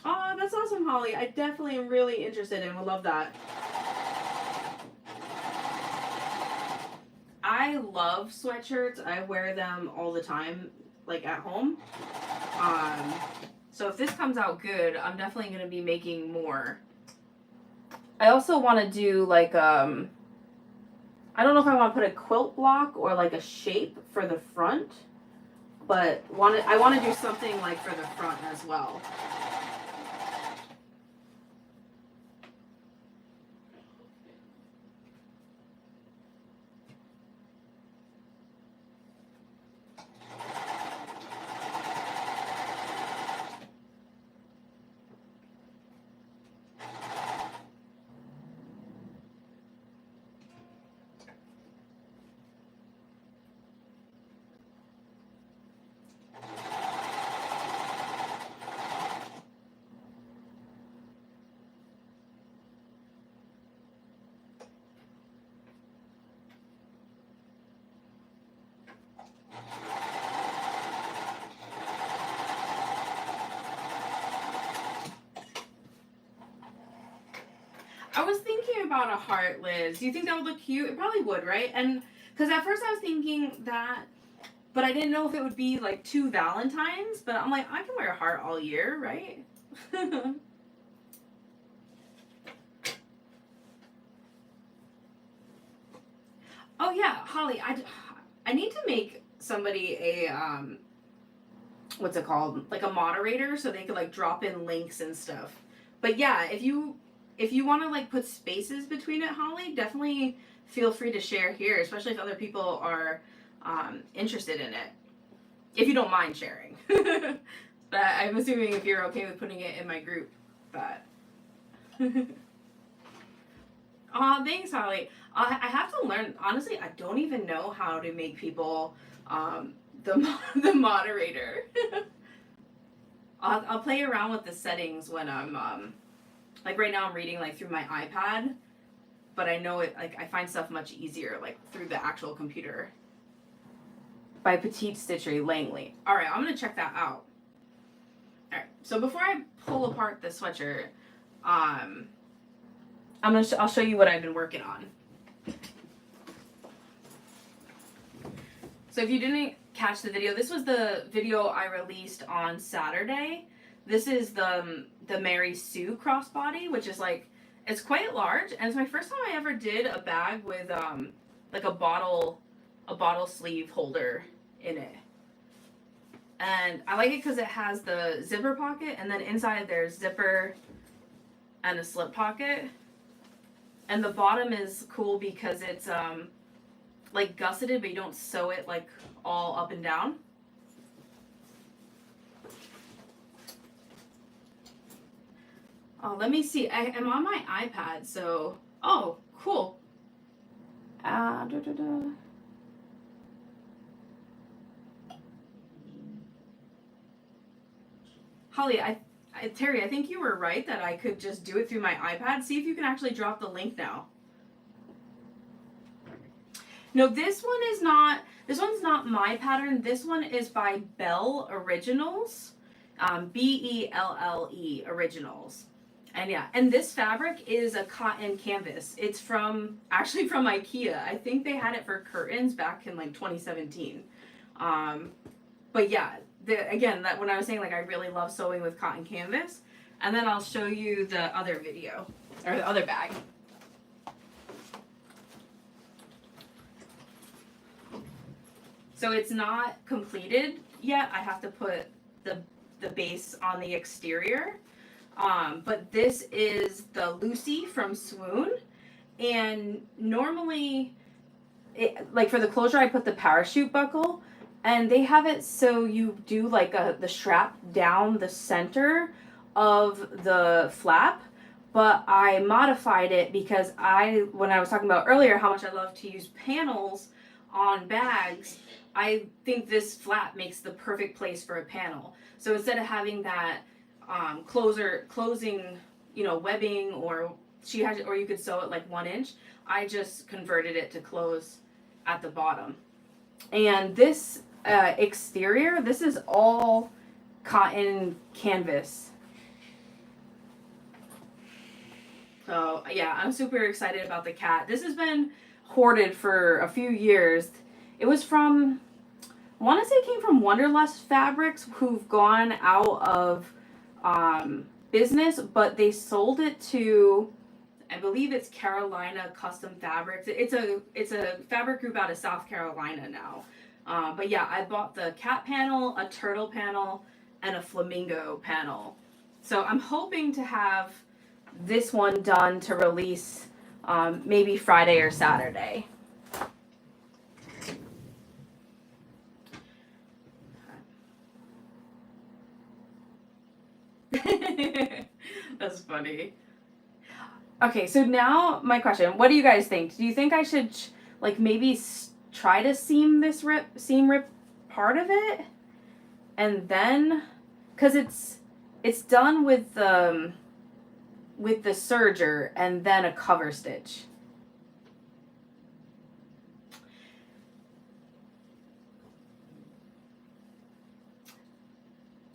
Oh, that's awesome, Holly. I definitely am really interested and would love that. I love sweatshirts. I wear them all the time, like at home. Um, so if this comes out good, I'm definitely going to be making more. I also want to do like I don't know if I want to put a quilt block or like a shape for the front, but I want to do something like for the front as well. I was thinking about a heart, Liz. Do you think that would look cute? It probably would, right? And because at first I was thinking that, but I didn't know if it would be like two Valentines. But I'm like, I can wear a heart all year, right? Oh yeah, Holly, I need to make somebody a what's it called? Like a moderator so they could like drop in links and stuff. But yeah, if you want to like put spaces between it, Holly, definitely feel free to share here, especially if other people are interested in it. If you don't mind sharing. But I'm assuming if you're okay with putting it in my group, but. Aw, thanks, Holly. I have to learn. Honestly, I don't even know how to make people the moderator. I'll play around with the settings when I'm like right now I'm reading like through my iPad, but I know it like I find stuff much easier like through the actual computer. By Petite Stitchery Langley. All right, I'm gonna check that out. All right, so before I pull apart the sweatshirt, I'll show you what I've been working on. So if you didn't catch the video, this was the video I released on Saturday. This is the Mary Sue crossbody, which is like it's quite large, and it's my first time I ever did a bag with like a bottle sleeve holder in it. And I like it because it has the zipper pocket, and then inside there's zipper and a slip pocket. And the bottom is cool because it's like gusseted, but you don't sew it like all up and down. Oh, let me see. I'm on my iPad, so oh, cool. Da, da, da. Holly, Terry, I think you were right that I could just do it through my iPad. See if you can actually drop the link now. No, this one is not. This one's not my pattern. This one is by Bell Originals, Belle Originals, and yeah, and this fabric is a cotton canvas. It's actually from IKEA. I think they had it for curtains back in like 2017. But yeah, again, that when I was saying like I really love sewing with cotton canvas, and then I'll show you the other video or the other bag. So it's not completed yet. I have to put the base on the exterior. But this is the Lucy from Swoon. And normally, like for the closure, I put the parachute buckle. And they have it so you do like the strap down the center of the flap. But I modified it because when I was talking about earlier how much I love to use panels on bags, I think this flap makes the perfect place for a panel. So instead of having that closing, webbing, or you could sew it like 1 inch, I just converted it to close at the bottom. And this exterior, this is all cotton canvas. So yeah, I'm super excited about the cat. This has been hoarded for a few years. It was from, I want to say it came from Wonderlust Fabrics, who've gone out of business, but they sold it to, I believe it's Carolina Custom Fabrics. It's a fabric group out of South Carolina now. But yeah, I bought the cat panel, a turtle panel, and a flamingo panel. So I'm hoping to have this one done to release maybe Friday or Saturday. That's funny. Okay, so now my question: what do you guys think? Do you think I should like maybe try to seam rip part of it, and then, cause it's done with the serger and then a cover stitch.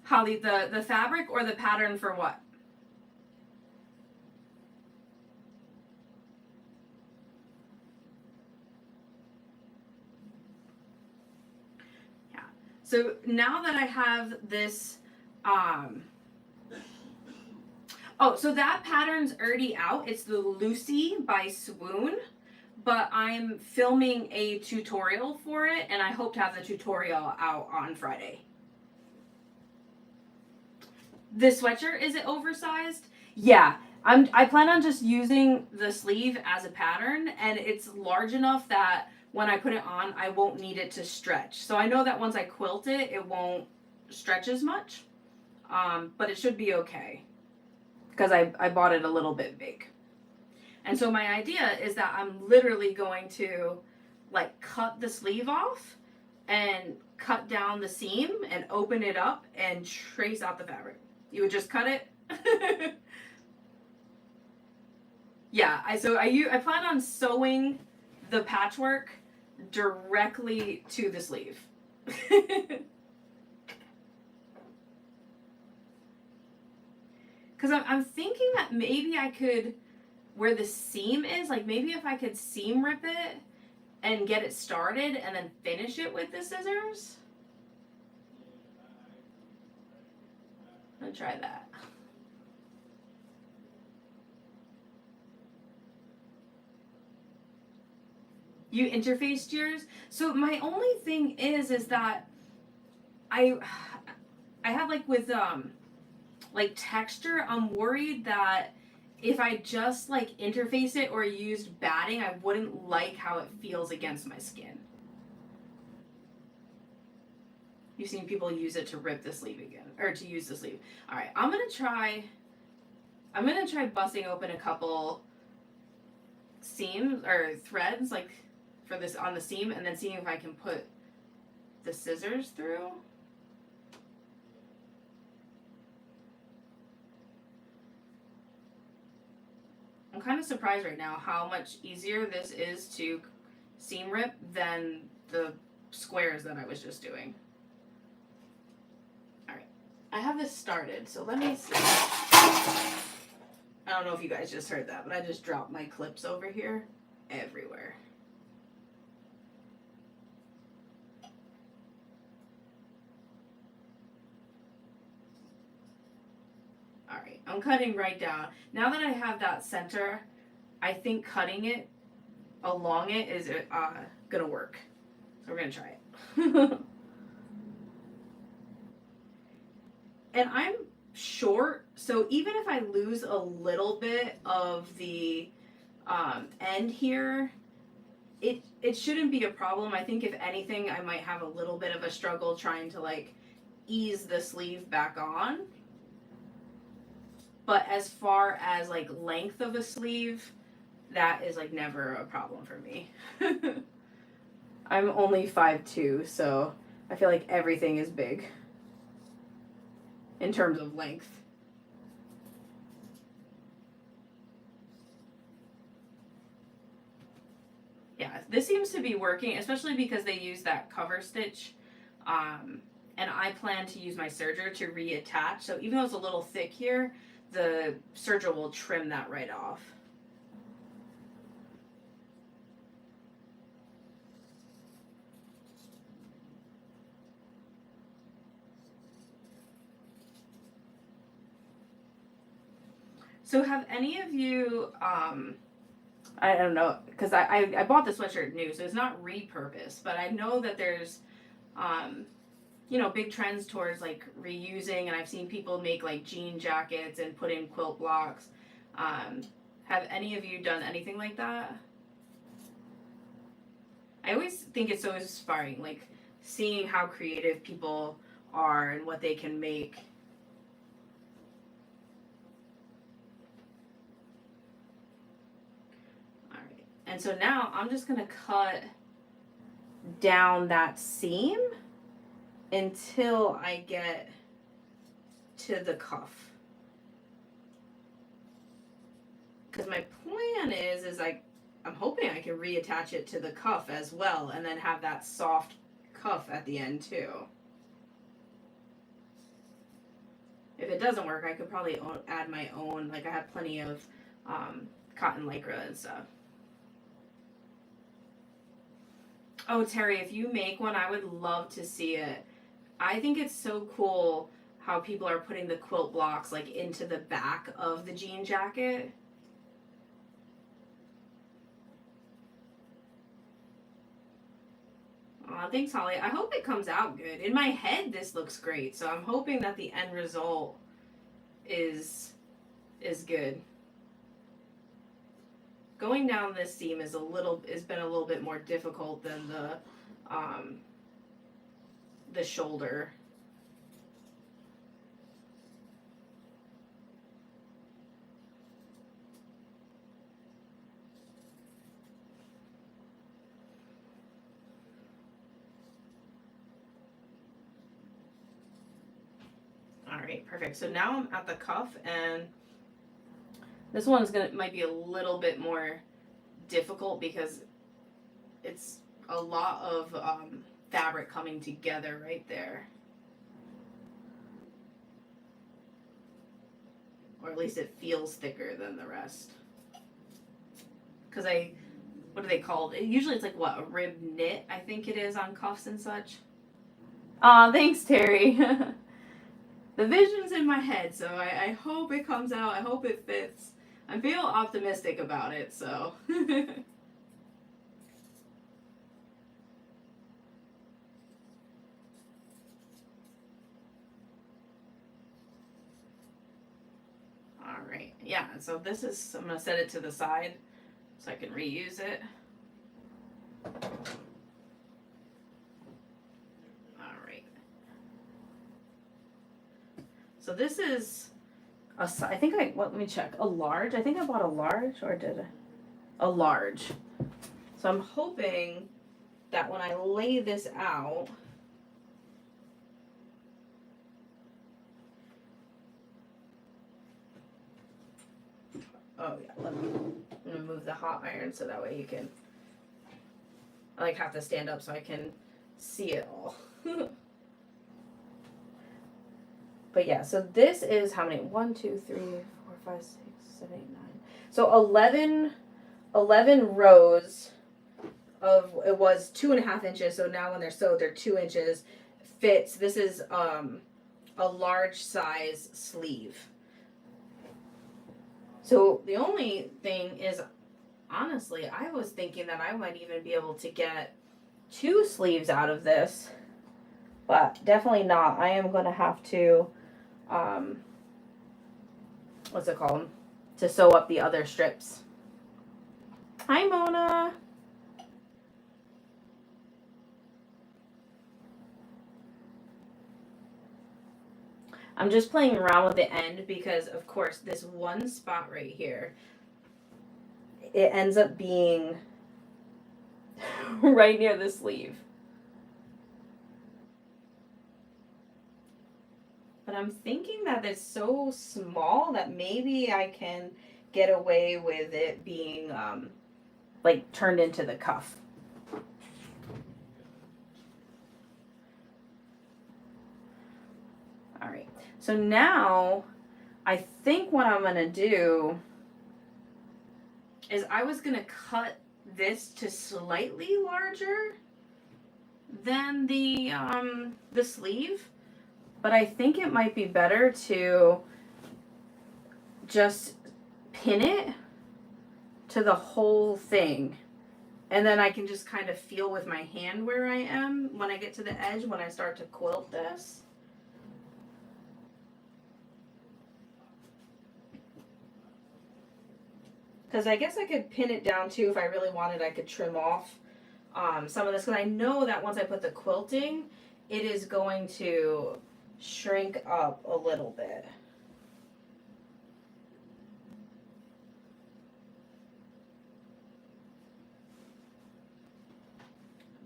Holly, the fabric or the pattern for what? Yeah. So now that I have this, so that pattern's already out. It's the Lucy by Swoon, but I'm filming a tutorial for it, and I hope to have the tutorial out on Friday. This sweatshirt, is it oversized? Yeah, I plan on just using the sleeve as a pattern, and it's large enough that when I put it on, I won't need it to stretch. So I know that once I quilt it, it won't stretch as much, but it should be okay because I bought it a little bit big. And so my idea is that I'm literally going to like cut the sleeve off and cut down the seam and open it up and trace out the fabric. You would just cut it. Yeah, I plan on sewing the patchwork directly to the sleeve. Because I'm thinking that maybe I could, where the seam is, like maybe if I could seam rip it and get it started and then finish it with the scissors. I'm gonna try that. You interfaced yours? So my only thing is that I have like with like texture, I'm worried that if I just like interfaced it or used batting, I wouldn't like how it feels against my skin. You've seen people use it to rip the sleeve again, or to use the sleeve. All right, I'm gonna try busting open a couple seams or threads like for this on the seam, and then seeing if I can put the scissors through. I'm kind of surprised right now how much easier this is to seam rip than the squares that I was just doing. Alright, I have this started, so let me see. I don't know if you guys just heard that, but I just dropped my clips over here everywhere. Alright, I'm cutting right down. Now that I have that center, I think cutting it along it is gonna work. So we're gonna try it. And I'm short, so even if I lose a little bit of the end here, it shouldn't be a problem. I think if anything, I might have a little bit of a struggle trying to like ease the sleeve back on. But as far as like length of a sleeve, that is like never a problem for me. I'm only 5'2", so I feel like everything is big in terms of length. Yeah, this seems to be working, especially because they use that cover stitch. And I plan to use my serger to reattach. So even though it's a little thick here, the serger will trim that right off. So have any of you, I don't know, because I bought the sweatshirt new, so it's not repurposed, but I know that there's, you know, big trends towards like reusing, and I've seen people make like jean jackets and put in quilt blocks. Have any of you done anything like that? I always think it's so inspiring, like seeing how creative people are and what they can make. All right, and so now I'm just gonna cut down that seam until I get to the cuff. Because my plan is I'm hoping I can reattach it to the cuff as well and then have that soft cuff at the end too. If it doesn't work, I could probably add my own, like I have plenty of cotton lycra and stuff. Oh, Terry, if you make one, I would love to see it. I think it's so cool how people are putting the quilt blocks like into the back of the jean jacket. Aw, thanks, Holly. I hope it comes out good. In my head, this looks great, so I'm hoping that the end result is good. Going down this seam has been a little bit more difficult than the shoulder. All right, perfect. So now I'm at the cuff, and this one's might be a little bit more difficult because it's a lot of fabric coming together right there. Or at least it feels thicker than the rest. Because what are they called? Usually it's like what, a rib knit, I think it is on cuffs and such. Aw, thanks, Terry. The vision's in my head, so I hope it comes out. I hope it fits. I feel optimistic about it, so. All right, yeah, so this is, I'm gonna set it to the side so I can reuse it. All right. So this is I think let me check, a large. I think I bought a large, or did I? A large. So I'm hoping that when I lay this out, oh yeah, I'm gonna move the hot iron so that way you can, I like have to stand up so I can see it all. But yeah, so this is how many? 1, 2, 3, 4, 5, 6, 7, 8, 9. So 11 rows of, it was 2.5 inches. So now when they're sewed, they're 2 inches. Fits. This is a large size sleeve. So the only thing is, honestly, I was thinking that I might even be able to get 2 sleeves out of this, but definitely not. I am going to have to, what's it called? To sew up the other strips. Hi, Mona. I'm just playing around with the end because, of course, this one spot right here, it ends up being right near the sleeve. But I'm thinking that it's so small that maybe I can get away with it being like turned into the cuff. All right. So now I think what I'm going to do is I was going to cut this to slightly larger than the sleeve. But I think it might be better to just pin it to the whole thing. And then I can just kind of feel with my hand where I am when I get to the edge when I start to quilt this. Because I guess I could pin it down too if I really wanted. I could trim off some of this. Because I know that once I put the quilting, it is going to shrink up a little bit.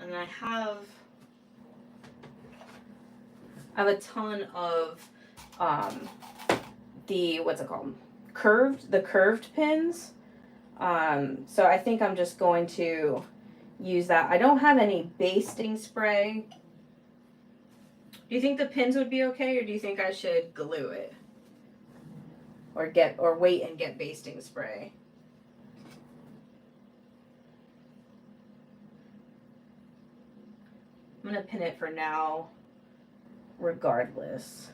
And I have a ton of the, what's it called? The curved pins. So I think I'm just going to use that. I don't have any basting spray. Do you think the pins would be okay, or do you think I should glue it? Or wait and get basting spray? I'm going to pin it for now, regardless.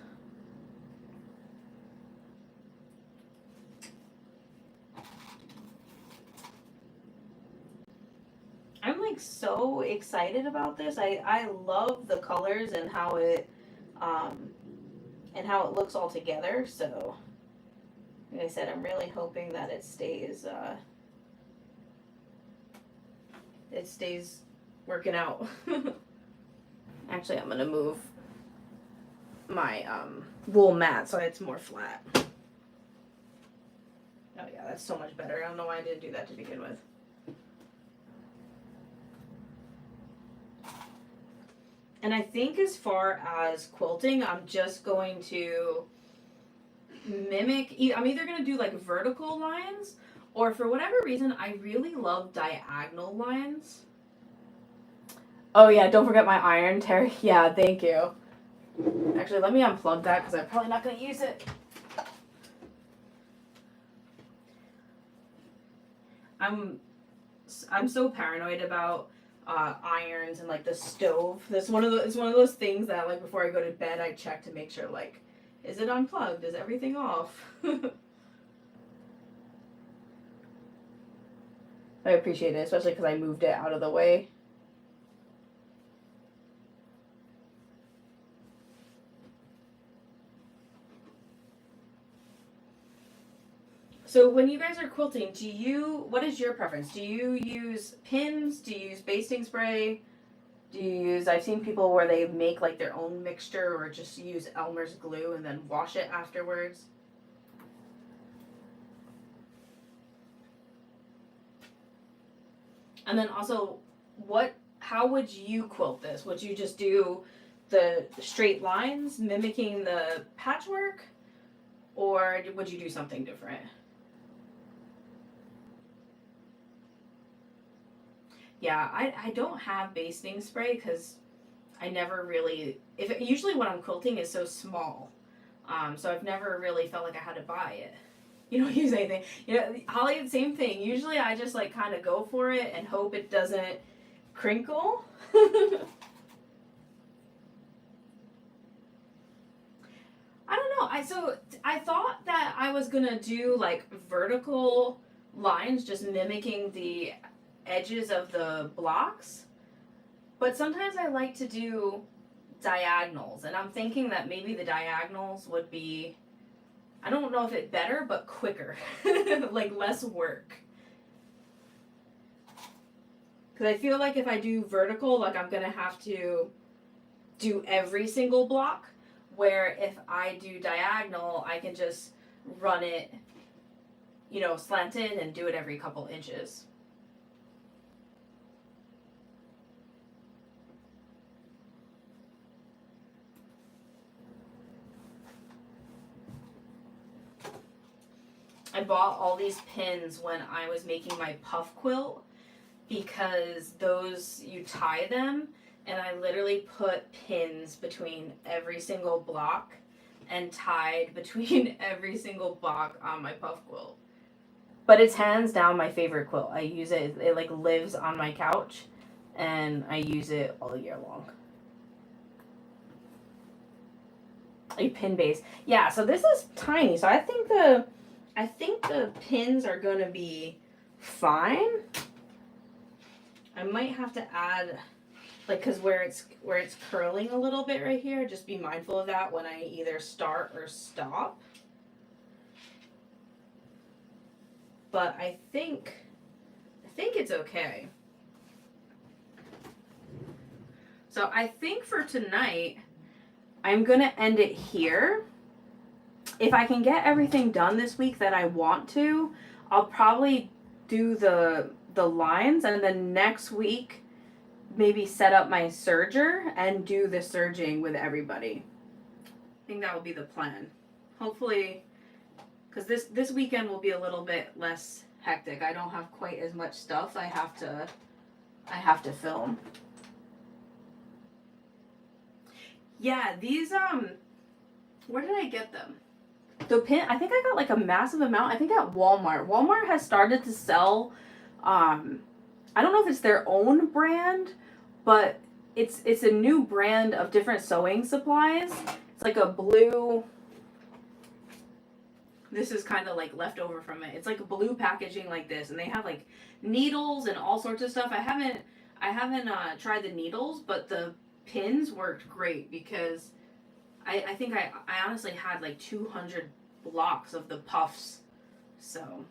I'm like so excited about this. I love the colors and how it looks all together. So like I said, I'm really hoping that it stays working out. Actually, I'm gonna move my wool mat so it's more flat. Oh yeah, that's so much better. I don't know why I didn't do that to begin with. And I think as far as quilting, I'm just going to mimic, I'm either going to do like vertical lines, or for whatever reason, I really love diagonal lines. Oh yeah, don't forget my iron, Terry. Yeah, thank you. Actually, let me unplug that because I'm probably not going to use it. I'm so paranoid about irons and like the stove. It's one of those things that like before I go to bed I check to make sure like, is it unplugged? Is everything off? I appreciate it, especially because I moved it out of the way. So when you guys are quilting, what is your preference? Do you use pins? Do you use basting spray? Do you use, I've seen people where they make like their own mixture or just use Elmer's glue and then wash it afterwards. And then also, how would you quilt this? Would you just do the straight lines mimicking the patchwork, or would you do something different? Yeah, I don't have basting spray because I never really, usually when I'm quilting is so small, so I've never really felt like I had to buy it. You don't use anything. You know, Holly, same thing. Usually I just like kind of go for it and hope it doesn't crinkle. I don't know. I thought that I was gonna do like vertical lines, just mimicking the edges of the blocks. But sometimes I like to do diagonals, and I'm thinking that maybe the diagonals would be, I don't know if it's better, but quicker, like less work. Because I feel like if I do vertical, like I'm gonna have to do every single block, where if I do diagonal, I can just run it, slant in and do it every couple inches. I bought all these pins when I was making my puff quilt because those, you tie them, and I literally put pins between every single block and tied between every single block on my puff quilt. But it's hands down my favorite quilt. I use it, it like lives on my couch, and I use it all year long. A pin base. Yeah, so this is tiny. So I think the pins are going to be fine. I might have to add, like, because where it's curling a little bit right here, just be mindful of that when I either start or stop. But I think it's okay. So I think for tonight, I'm going to end it here. If I can get everything done this week that I want to, I'll probably do the lines, and then next week maybe set up my serger and do the serging with everybody. I think that will be the plan. Hopefully, because this weekend will be a little bit less hectic. I don't have quite as much stuff I have to film. Yeah, these where did I get them? The pin, I think I got like a massive amount. I think at Walmart. Walmart has started to sell, I don't know if it's their own brand, but it's a new brand of different sewing supplies. It's like a blue, this is kind of like leftover from it. It's like a blue packaging like this, and they have like needles and all sorts of stuff. I haven't tried the needles, but the pins worked great because I think I honestly had like 200 blocks of the puffs. So,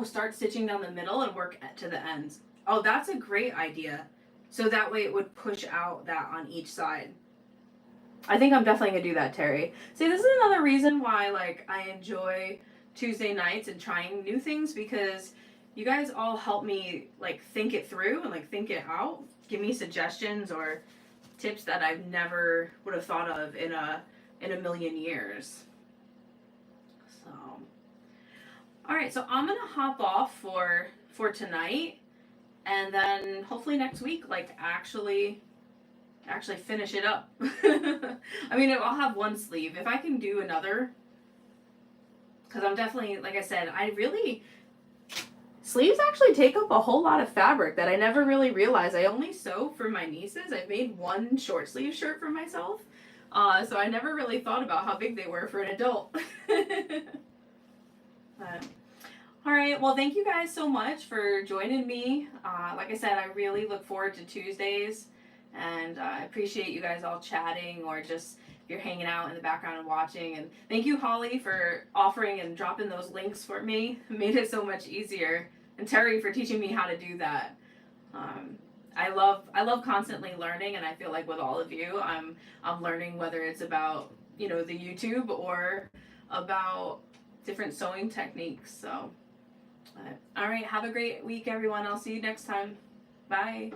start stitching down the middle and work to the ends. Oh, that's a great idea. So that way it would push out that on each side. I think I'm definitely gonna do that, Terry. See, this is another reason why like I enjoy Tuesday nights and trying new things, because you guys all help me like think it through and like think it out. Give me suggestions or tips that I've never would have thought of in a million years. So, all right, so I'm gonna hop off for tonight, and then hopefully next week, like actually finish it up. I mean, I'll have one sleeve if I can do another, because I'm definitely, like I said, sleeves actually take up a whole lot of fabric that I never really realized. I only sew for my nieces. I've made one short sleeve shirt for myself. So I never really thought about how big they were for an adult. All right. Well, thank you guys so much for joining me. Like I said, I really look forward to Tuesdays, and I appreciate you guys all chatting or just if you're hanging out in the background and watching. And thank you, Holly, for offering and dropping those links for me. It made it so much easier. And Terry for teaching me how to do that. I love constantly learning, and I feel like with all of you, I'm learning, whether it's about, you know, the YouTube or about different sewing techniques. So, all right, have a great week, everyone. I'll see you next time. Bye.